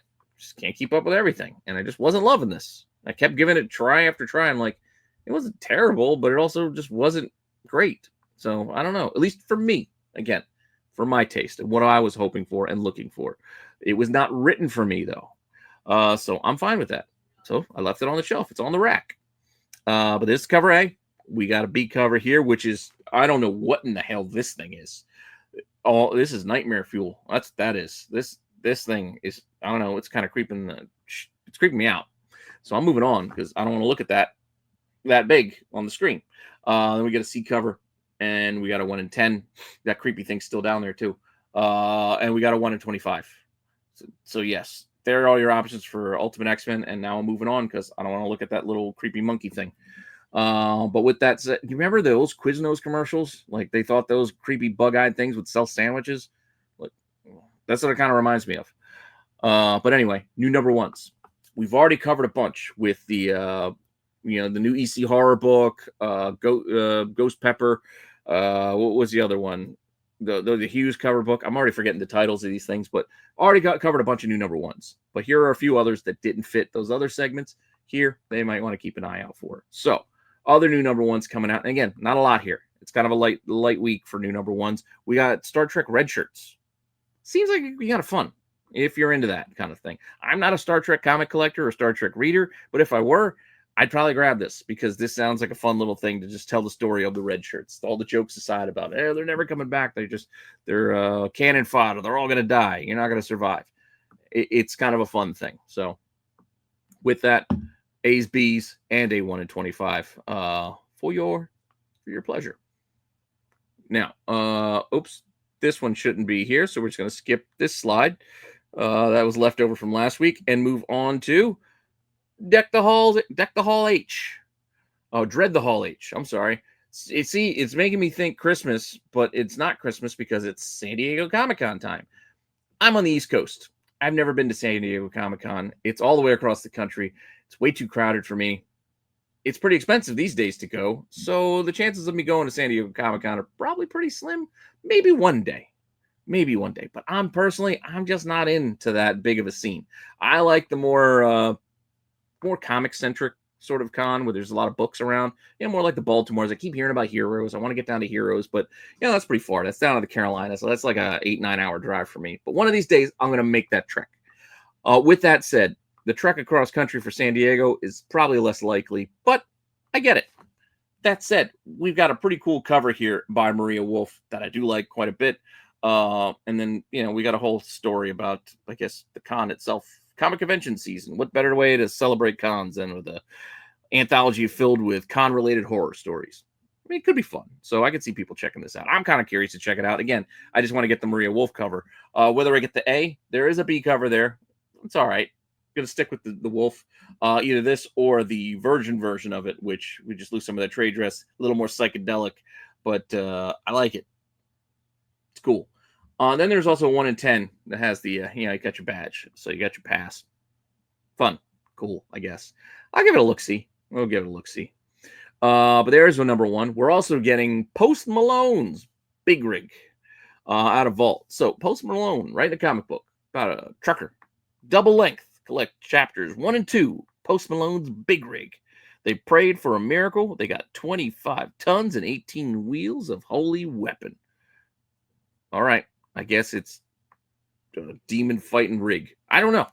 keep up with everything. And I just wasn't loving this. I kept giving it try after try. I'm like, it wasn't terrible, but it also just wasn't great. So I don't know. At least for me, again, for my taste and what I was hoping for and looking for. It was not written for me though. So I'm fine with that. So I left it on the shelf. It's on the rack. But this is cover A. We got a B cover here, which is, I don't know what in the hell this thing is. Oh, this is Nightmare Fuel. That is. This thing is, I don't know. It's kind of creeping me out. So I'm moving on because I don't want to look at that big on the screen. Then we get a C cover, and we got a 1 in 10. That creepy thing's still down there too. And we got a 1 in 25. So yes, there are all your options for Ultimate X-Men. And now I'm moving on because I don't want to look at that little creepy monkey thing. But with that said, you remember those Quiznos commercials? Like they thought those creepy bug-eyed things would sell sandwiches. Like that's what it kind of reminds me of. But anyway, new number ones. We've already covered a bunch with the the new EC horror book, Ghost Pepper. What was the other one? The Hughes cover book. I'm already forgetting the titles of these things, but already covered a bunch of new number ones. But here are a few others that didn't fit those other segments. Here, they might want to keep an eye out for. So, other new number ones coming out. And again, not a lot here. It's kind of a light week for new number ones. We got Star Trek red shirts. Seems like it'd be kind of fun if you're into that kind of thing. I'm not a Star Trek comic collector or Star Trek reader, but if I were, I'd probably grab this because this sounds like a fun little thing to just tell the story of the red shirts. All the jokes aside about it. They're never coming back. They're cannon fodder. They're all going to die. You're not going to survive. It's kind of a fun thing. So with that, A's, B's, and a 1 in 25 for your pleasure. Now, oops, this one shouldn't be here, so we're just going to skip this slide that was left over from last week and move on to Deck the Hall H. Oh, Dread the Hall H. I'm sorry. See, it's making me think Christmas, but it's not Christmas because it's San Diego Comic-Con time. I'm on the East Coast. I've never been to San Diego Comic-Con. It's all the way across the country. It's way too crowded for me. It's pretty expensive these days to go, so the chances of me going to San Diego Comic-Con are probably pretty slim. Maybe one day. But I'm just not into that big of a scene. I like the more comic-centric sort of con where there's a lot of books around. More like the Baltimores. I keep hearing about Heroes. I want to get down to Heroes, but that's pretty far. That's down to the Carolinas, so that's like a 8-9 hour drive for me. But one of these days, I'm going to make that trek. With that said, the trek across country for San Diego is probably less likely, but I get it. That said, we've got a pretty cool cover here by Maria Wolf that I do like quite a bit. And then, we got a whole story about, I guess, the con itself. Comic convention season. What better way to celebrate cons than with an anthology filled with con-related horror stories? I mean, it could be fun. So I could see people checking this out. I'm kind of curious to check it out. Again, I just want to get the Maria Wolf cover. Whether I get the A, there is a B cover there. It's all right. I'm going to stick with the Wolf. Either this or the Virgin version of it, which we just lose some of that trade dress. A little more psychedelic, but I like it. It's cool. Then there's also a 1 in 10 that has the, you got your badge. So you got your pass. Fun. Cool, I guess. I'll give it a look-see. We'll give it a look-see. But there's one number one. We're also getting Post Malone's Big Rig out of Vault. So Post Malone, writing a comic book about a trucker. Double length. Collect chapters 1 and 2. Post Malone's Big Rig. They prayed for a miracle. They got 25 tons and 18 wheels of holy weapon. All right. I guess it's a demon fighting rig. I don't know.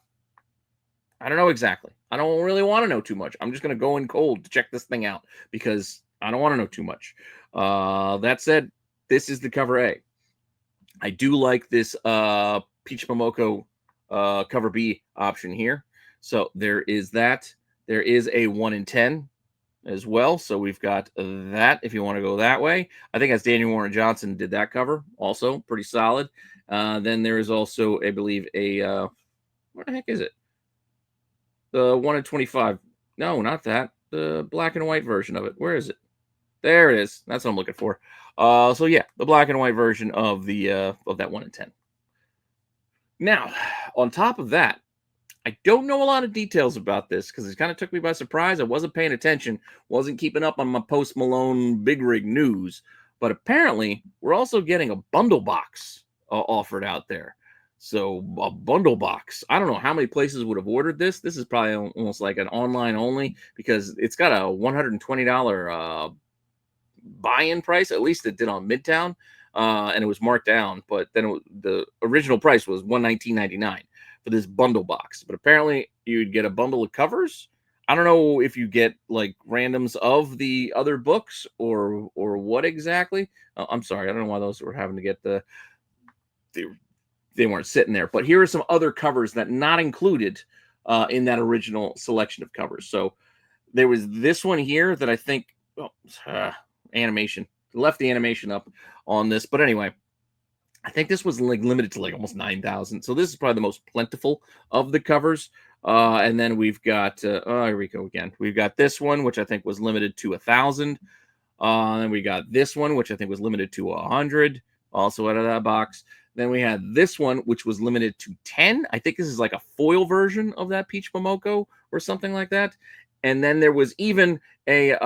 I don't know exactly. I don't really want to know too much. I'm just going to go in cold to check this thing out because I don't want to know too much. That said, this is the cover A. I do like this Peach Momoko cover B option here. So there is that. There is a 1 in 10 as well. So we've got that if you want to go that way. I think that's Daniel Warren Johnson did that cover. Also pretty solid. Then there is also, I believe, a what the heck is it? The 1 in 25. No, not that. The black and white version of it. Where is it? There it is. That's what I'm looking for. So yeah, the black and white version of the of that 1 in 10. Now, on top of that, I don't know a lot of details about this because it kind of took me by surprise. I wasn't paying attention, wasn't keeping up on my Post Malone Big Rig news. But apparently, we're also getting a bundle box offered out there. So a bundle box. I don't know how many places would have ordered this. This is probably almost like an online only because it's got a $120 buy-in price. At least it did on Midtown, and it was marked down. But then the original price was $119.99 for this bundle box. But apparently you'd get a bundle of covers. I don't know if you get like randoms of the other books or what exactly. I'm sorry, I don't know why those were having to get they weren't sitting there. But here are some other covers that not included in that original selection of covers. So there was this one here that I think animation left the animation up on this, but anyway. I think this was like limited to like almost 9,000. So this is probably the most plentiful of the covers. And then we've got, here we go again. We've got this one, which I think was limited to 1,000. Then we got this one, which I think was limited to 100. Also out of that box. Then we had this one, which was limited to 10. I think this is like a foil version of that Peach Momoko or something like that. And then there was even a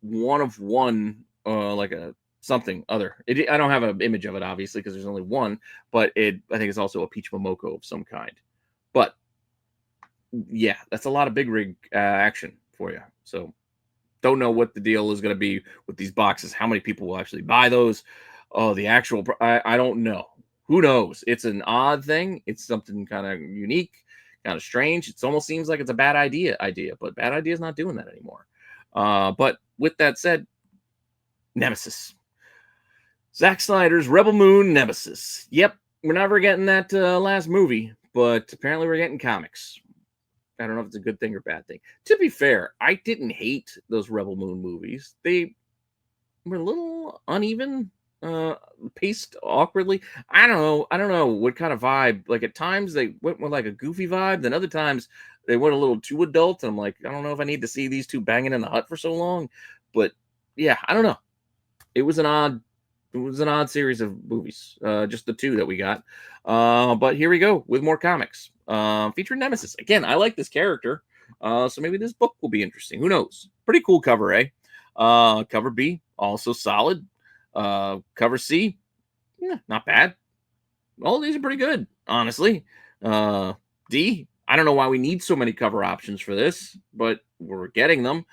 1 of 1, like a something other. I don't have an image of it, obviously, because there's only one, but I think it's also a Peach Momoko of some kind. But yeah, that's a lot of Big Rig action for you. So don't know what the deal is going to be with these boxes. How many people will actually buy those? Oh, the actual, I don't know. Who knows? It's an odd thing. It's something kind of unique, kind of strange. It almost seems like it's a bad idea, but Bad Idea is not doing that anymore. But with that said, Nemesis. Zack Snyder's Rebel Moon Nemesis. Yep, we're never getting that last movie, but apparently we're getting comics. I don't know if it's a good thing or bad thing. To be fair, I didn't hate those Rebel Moon movies. They were a little uneven, paced awkwardly. I don't know. I don't know what kind of vibe. Like at times they went with like a goofy vibe, then other times they went a little too adult. And I'm like, I don't know if I need to see these two banging in the hut for so long. But yeah, I don't know. It was an odd series of movies. Just the two that we got. But here we go with more comics. Featuring Nemesis. Again, I like this character. So maybe this book will be interesting. Who knows? Pretty cool cover, eh? Cover B, also solid. Cover C, yeah, not bad. All these are pretty good, honestly. D, I don't know why we need so many cover options for this, but we're getting them.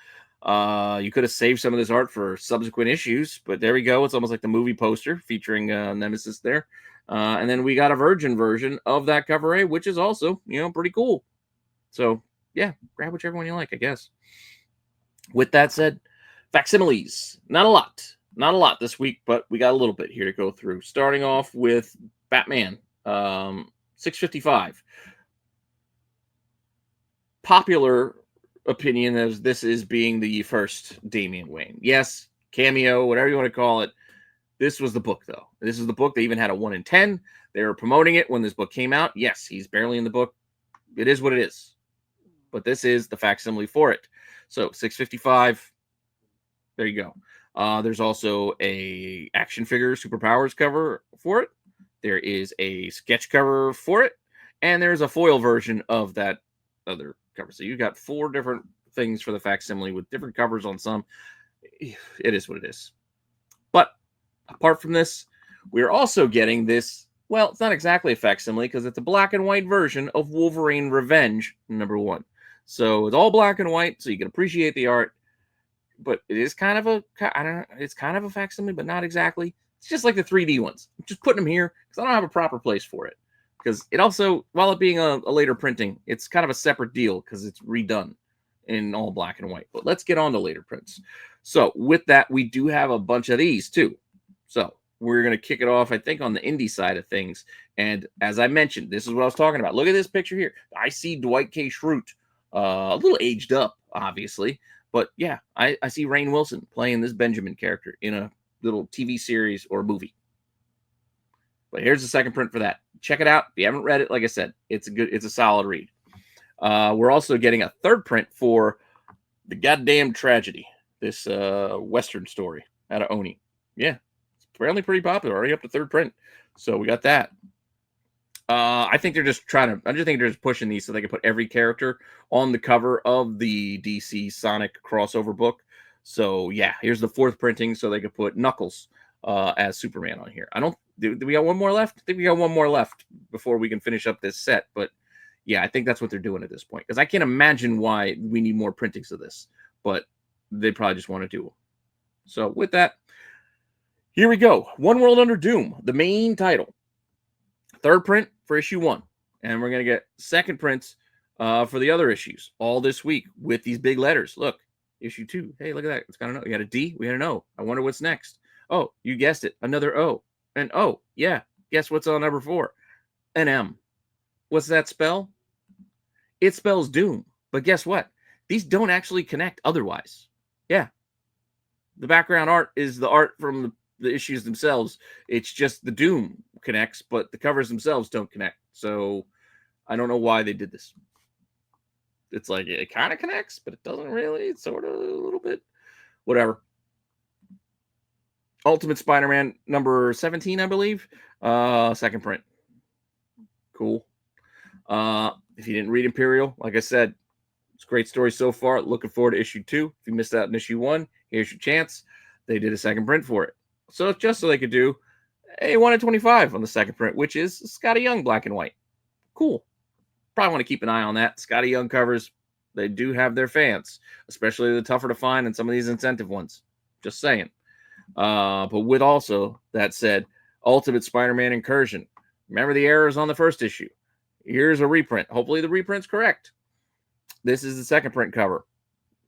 You could have saved some of this art for subsequent issues, but there we go. It's almost like the movie poster featuring Nemesis there. And then we got a Virgin version of that cover A, which is also, pretty cool. So, yeah, grab whichever one you like, I guess. With that said, Facsimiles. Not a lot this week, but we got a little bit here to go through. Starting off with Batman, 655. Popular opinion as this is being the first Damian Wayne. Yes, cameo, whatever you want to call it. This was the book, though. This is the book. They even had a 1 in 10. They were promoting it when this book came out. Yes, he's barely in the book. It is what it is. But this is the facsimile for it. So 655. There you go. There's also a action figure superpowers cover for it. There is a sketch cover for it. And there's a foil version of that other cover. So you got 4 different things for the facsimile with different covers on some. It is what it is. But apart from this, we're also getting this. Well, it's not exactly a facsimile because it's a black and white version of Wolverine Revenge #1. So it's all black and white, so you can appreciate the art. But it is kind of it's kind of a facsimile, but not exactly. It's just like the 3D ones. I'm just putting them here because I don't have a proper place for it. Because it also, while it being a later printing, it's kind of a separate deal because it's redone in all black and white. But let's get on to later prints. So with that, we do have a bunch of these too. So we're going to kick it off, I think, on the indie side of things. And as I mentioned, this is what I was talking about. Look at this picture here. I see Dwight K. Schrute, a little aged up, obviously. But yeah, I see Rainn Wilson playing this Benjamin character in a little TV series or movie. But here's the second print for that. Check it out. If you haven't read it, like I said, it's a solid read. We're also getting a third print for The Goddamn Tragedy, this Western story out of Oni. Yeah, it's apparently pretty popular, already up to third print. So we got that. I think they're just pushing these so they can put every character on the cover of the DC Sonic crossover book. So yeah, here's the 4th printing so they could put Knuckles as Superman on here. Do we got one more left? I think we got one more left before we can finish up this set. But yeah, I think that's what they're doing at this point. Because I can't imagine why we need more printings of this. But they probably just want to do them. So with that, here we go. One World Under Doom, the main title. 3rd print for issue 1. And we're going to get 2nd prints for the other issues all this week with these big letters. Look, issue 2. Hey, look at that. It's got an O. We had a D. We had an O. I wonder what's next. Oh, you guessed it. Another O. And oh, yeah. Guess what's on number 4? An M. What's that spell? It spells doom. But guess what? These don't actually connect otherwise. Yeah. The background art is the art from the issues themselves. It's just the doom connects, but the covers themselves don't connect. So I don't know why they did this. It's like it kind of connects, but it doesn't really. It's sort of a little bit. Whatever. Ultimate Spider-Man number 17, I believe. 2nd print. Cool. If you didn't read Imperial, like I said, it's a great story so far. Looking forward to issue 2. If you missed out on issue 1, here's your chance. They did a 2nd print for it. So just so they could do a 1 in 25 on the 2nd print, which is Scotty Young black and white. Cool. Probably want to keep an eye on that. Scotty Young covers, they do have their fans, especially the tougher to find and some of these incentive ones. Just saying. But with also that said, Ultimate Spider-Man Incursion. Remember the errors on the 1st issue. Here's a reprint. Hopefully the reprint's correct. This is the 2nd print cover.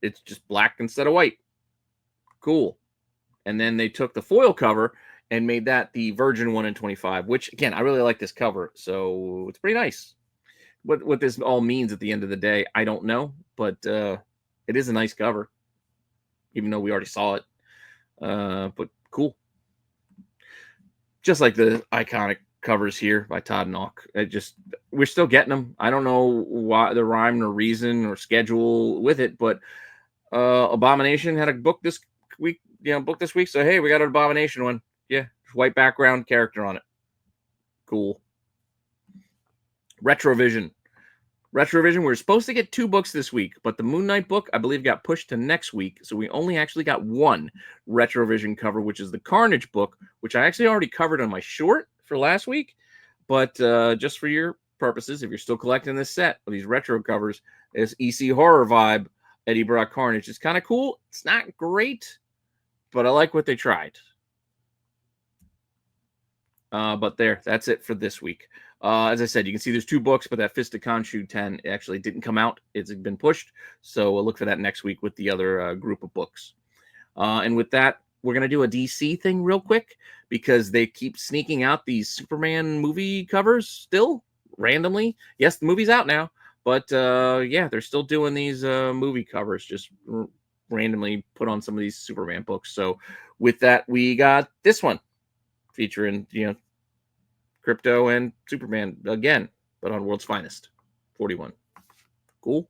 It's just black instead of white. Cool. And then they took the foil cover and made that the Virgin 1 in 25, which, again, I really like this cover. So it's pretty nice. What this all means at the end of the day, I don't know, but it is a nice cover, even though we already saw it. But cool. Just like the iconic covers here by Todd Nauck. We're still getting them. I don't know why the rhyme or reason or schedule with it, but Abomination had a book this week. So hey, we got an Abomination one. Yeah, white background, character on it. Cool. Retrovision. We were supposed to get 2 books this week, but the Moon Knight book, I believe, got pushed to next week. So we only actually got 1 Retrovision cover, which is the Carnage book, which I actually already covered on my short for last week. But just for your purposes, if you're still collecting this set of these retro covers, this EC horror vibe, Eddie Brock Carnage is kind of cool. It's not great, but I like what they tried. But that's it for this week. As I said, you can see there's 2 books, but that Fist of Khonshu 10 actually didn't come out. It's been pushed. So we'll look for that next week with the other group of books. And with that, we're going to do a DC thing real quick because they keep sneaking out these Superman movie covers still randomly. Yes, the movie's out now, but yeah, they're still doing these movie covers just randomly put on some of these Superman books. So with that, we got this one featuring, Crypto and Superman again, but on World's Finest, 41. Cool.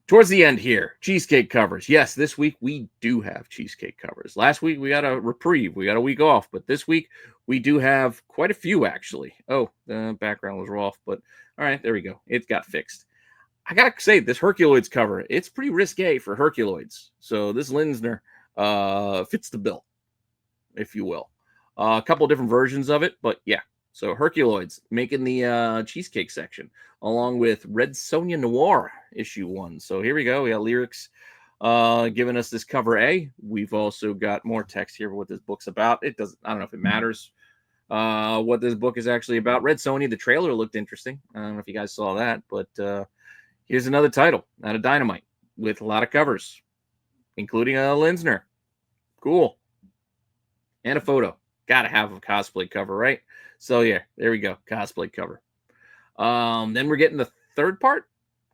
Towards the end here, Cheesecake covers. Yes, this week we do have Cheesecake covers. Last week we got a reprieve. We got a week off, but this week we do have quite a few, actually. Oh, the background was off, but all right, there we go. It got fixed. I got to say, this Herculoids cover, it's pretty risque for Herculoids. So this Linsner fits the bill, if you will. A couple different versions of it, but yeah. So Herculoids making the Cheesecake section, along with Red Sonja Noir issue 1. So here we go. We got lyrics giving us this cover A. We've also got more text here for what this book's about. I don't know if it matters what this book is actually about. Red Sonja, the trailer looked interesting. I don't know if you guys saw that, but here's another title out of Dynamite with a lot of covers, including a Linsner. Cool. And a photo. Gotta have a cosplay cover, right? So yeah, there we go. Cosplay cover. Then we're getting the 3rd part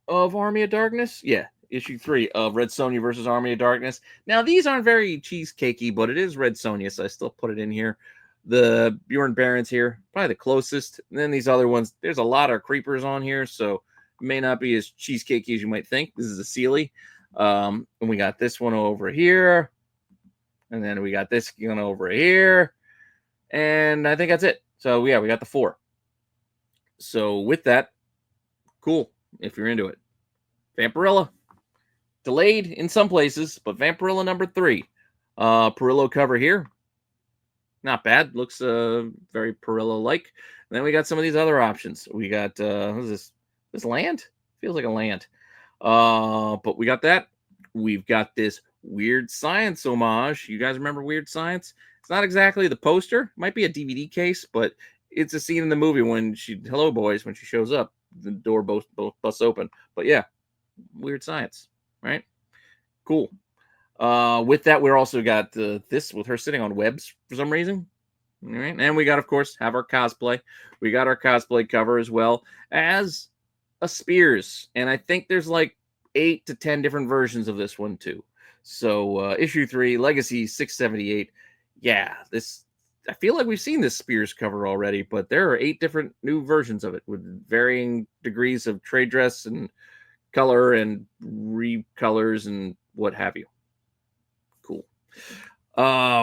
of Army of Darkness. Yeah, issue 3 of Red Sonja versus Army of Darkness. Now, these aren't very cheesecakey, but it is Red Sonja, so I still put it in here. The Bjorn Barron's here, probably the closest. And then these other ones, there's a lot of creepers on here, so it may not be as cheesecakey as you might think. This is a Sealy. And we got this one over here. And then we got this one over here. And I think that's it. So yeah, we got the 4. So with that, cool. If you're into it, Vampirella delayed in some places, but Vampirella number 3, Perillo cover here. Not bad. Looks very Perillo-like. And then we got some of these other options. We got what is this? This land feels like a land. But we got that. We've got this Weird Science homage. You guys remember Weird Science? It's not exactly the poster. It might be a DVD case, but it's a scene in the movie when Hello Boys, when she shows up, the door both busts open. But yeah, Weird Science, right? Cool. With that, we're also got this with her sitting on webs for some reason. All right. And we got, of course, have our cosplay. We got our cosplay cover as well as a Spears. And I think there's like 8 to 10 different versions of this one too. So issue 3, Legacy 678. Yeah, I feel like we've seen this Spears cover already, but there are 8 different new versions of it with varying degrees of trade dress and color and recolors and what have you. Cool.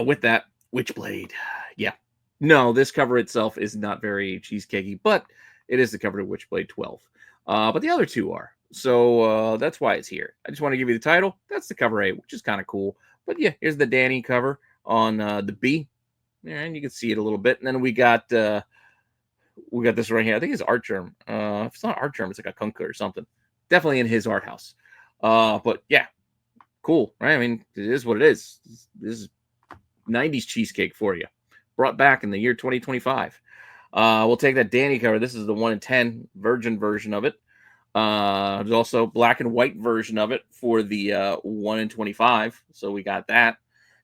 With that, Witchblade. Yeah. No, this cover itself is not very cheesecakey, but it is the cover to Witchblade 12. But the other 2 are. So that's why it's here. I just want to give you the title. That's the cover A, which is kind of cool. But yeah, here's the Danny cover on the B. Yeah, and you can see it a little bit. And then we got this right here. I think it's Art Germ. If it's not Art Germ, it's like a Kunkka or something. Definitely in his art house. But yeah, cool, right? I mean, it is what it is. This is 90s cheesecake for you. Brought back in the year 2025. We'll take that Danny cover. This is the 1 in 10 virgin version of it. There's also black and white version of it for the 1 in 25. So we got that.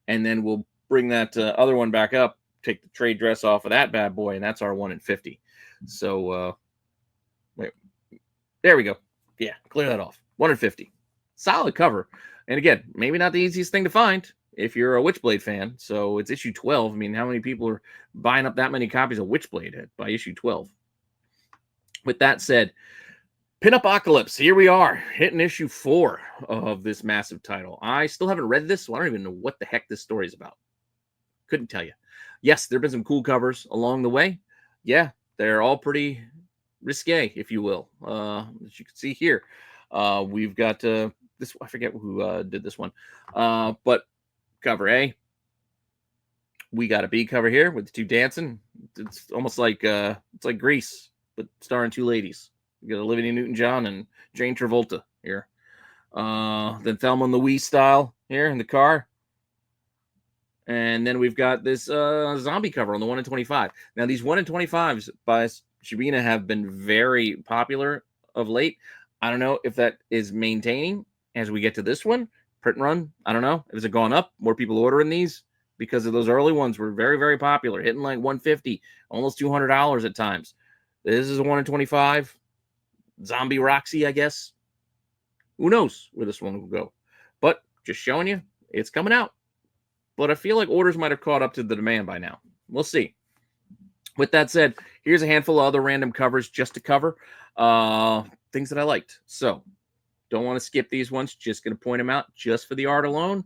And then we'll bring that other one back up, take the trade dress off of that bad boy, and that's our 1 in 50. So There we go. Yeah, clear that off. 150. Solid cover. And again, maybe not the easiest thing to find if you're a Witchblade fan. So it's issue 12. I mean, how many people are buying up that many copies of Witchblade by issue 12? With that said, Pin-Apocalypse, here we are, hitting issue 4 of this massive title. I still haven't read this, so I don't even know what the heck this story is about. Couldn't tell you. Yes, there have been some cool covers along the way. Yeah, they're all pretty risque, if you will. As you can see here, we've got this. I forget who did this one, but cover A. We got a B cover here with the two dancing. It's almost like Grease, but starring two ladies. We got Olivia Newton-John and Jane Travolta here. Then Thelma and Louise style here in the car. And then we've got this zombie cover on the 1 in 25. Now, these 1 in 25s by Shabina have been very popular of late. I don't know if that is maintaining as we get to this one. Print run, I don't know. Has it gone up? More people ordering these? Because of those early ones were very, very popular, hitting like $150, almost $200 at times. This is a 1 in 25. Zombie Roxy, I guess. Who knows where this one will go? But just showing you, it's coming out. But I feel like orders might have caught up to the demand by now. We'll see. With that said, here's a handful of other random covers just to cover things that I liked. So don't want to skip these ones. Just going to point them out just for the art alone.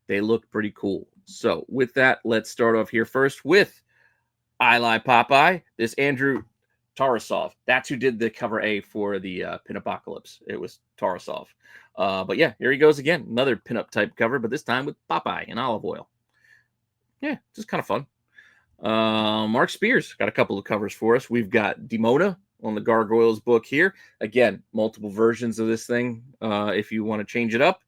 They look pretty cool. So with that, let's start off here first with I Lie Popeye. This Andrew Tarasov. That's who did the cover A for the Pin-Apocalypse. It was Tarasov. But yeah, here he goes again. Another pinup type cover, but this time with Popeye in olive oil. Yeah, just kind of fun. Mark Spears got a couple of covers for us. We've got Demona on the Gargoyles book here. Again, multiple versions of this thing if you want to change it up.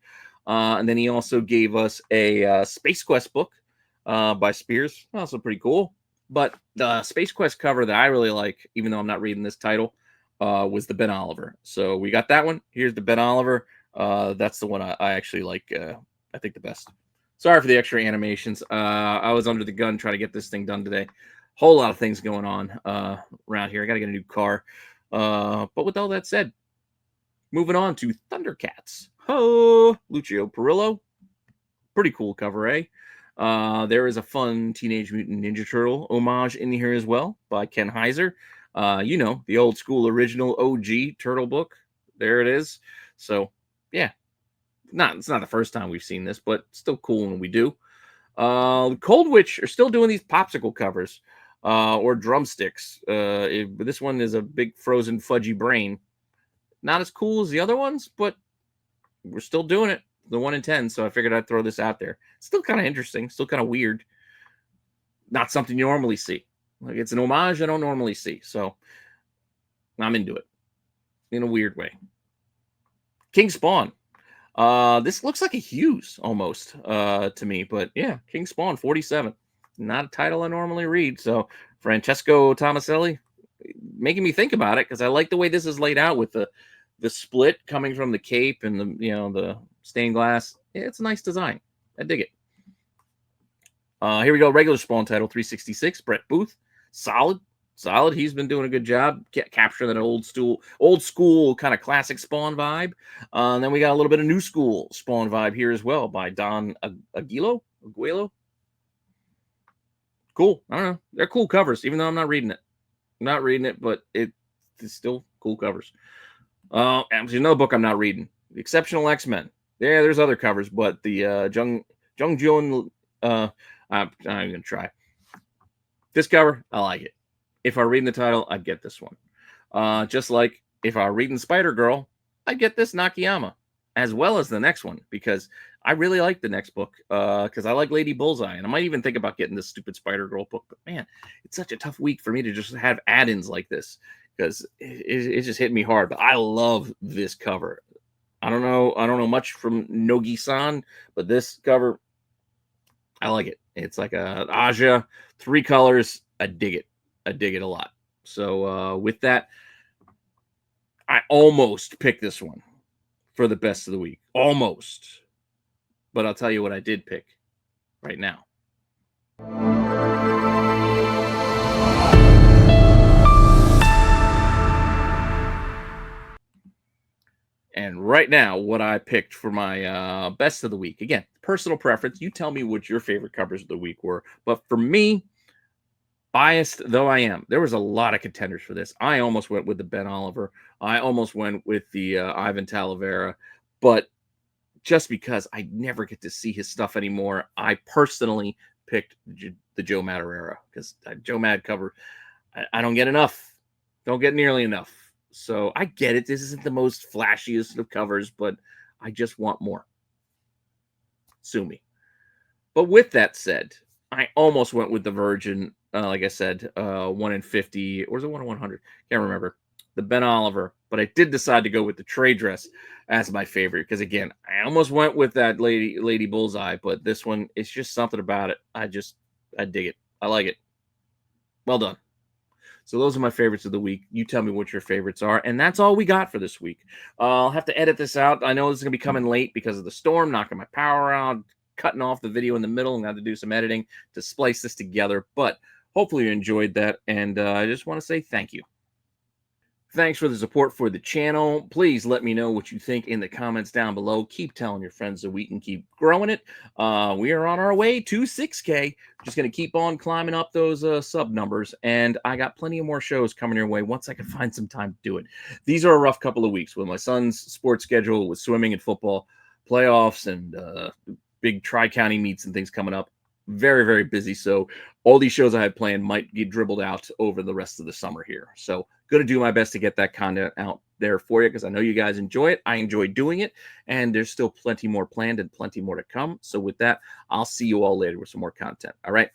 And then he also gave us a Space Quest book by Spears. Also pretty cool. But the Space Quest cover that I really like, even though I'm not reading this title, was the Ben Oliver. So we got that one. Here's the Ben Oliver. That's the one I actually like, I think, the best. Sorry for the extra animations. I was under the gun trying to get this thing done today. Whole lot of things going on around here. I got to get a new car. But with all that said, moving on to Thundercats. Ho! Lucio Perillo. Pretty cool cover, eh? There is a fun Teenage Mutant Ninja Turtle homage in here as well by Ken Heiser. You know, the old school original OG Turtle book. There it is. So, yeah. It's not the first time we've seen this, but still cool when we do. Cold Witch are still doing these popsicle covers or drumsticks. This one is a big frozen fudgy brain. Not as cool as the other ones, but we're still doing it. The 1 in 10, so I figured I'd throw this out there. Still kind of interesting, still kind of weird. Not something you normally see. Like, it's an homage I don't normally see, so I'm into it in a weird way. King Spawn. This looks like a Hughes almost to me, but yeah, King Spawn 47. Not a title I normally read, so Francesco Tomaselli making me think about it because I like the way this is laid out with the split coming from the cape and the stained glass. Yeah, it's a nice design. I dig it. Here we go. Regular Spawn title 366. Brett Booth. Solid. He's been doing a good job capturing that old school kind of classic Spawn vibe. And then we got a little bit of new school Spawn vibe here as well by Don Aguilo. Cool. I don't know. They're cool covers, even though I'm not reading it. But it's still cool covers. There's another book I'm not reading. The Exceptional X-Men. Yeah, there's other covers, but the Jung Joon. I'm gonna try this cover. I like it. If I read the title, I'd get this one. Just like if I were reading Spider Girl, I'd get this Nakayama, as well as the next one, because I really like the next book, because I like Lady Bullseye, and I might even think about getting this stupid Spider Girl book. But man, it's such a tough week for me to just have add-ins like this, because it just hit me hard. But I love this cover. I don't know much from Nogi-san, but this cover, I like it. It's like a Aja, 3 colors. I dig it. I dig it a lot. So with that, I almost picked this one for the best of the week. Almost. But I'll tell you what I did pick right now. right now, what I picked for my best of the week. Again, personal preference. You tell me what your favorite covers of the week were. But for me, biased though I am, there was a lot of contenders for this. I almost went with the Ben Oliver. I almost went with the Ivan Talavera. But just because I never get to see his stuff anymore, I personally picked the Joe Madureira because Joe Mad cover, I don't get enough. Don't get nearly enough. So I get it. This isn't the most flashiest of covers, but I just want more. Sue me. But with that said, I almost went with the Virgin. Like I said, 1 in 50, or was it 1 in 100? Can't remember. The Ben Oliver, but I did decide to go with the trade dress as my favorite because again, I almost went with that Lady Bullseye, but this one, it's just something about it. I dig it. I like it. Well done. So those are my favorites of the week. You tell me what your favorites are, and that's all we got for this week. I'll have to edit this out. I know this is gonna be coming late because of the storm, knocking my power out, cutting off the video in the middle, and have to do some editing to splice this together. But hopefully you enjoyed that, and I just want to say thank you. Thanks for the support for the channel. Please let me know what you think in the comments down below. Keep telling your friends so we can keep growing it. We are on our way to 6K. Just going to keep on climbing up those sub numbers. And I got plenty of more shows coming your way once I can find some time to do it. These are a rough couple of weeks with my son's sports schedule with swimming and football, playoffs, and big tri-county meets and things coming up. Very, very busy. So all these shows I had planned might get dribbled out over the rest of the summer here. So going to do my best to get that content out there for you because I know you guys enjoy it. I enjoy doing it, and there's still plenty more planned and plenty more to come. So with that, I'll see you all later with some more content. All right.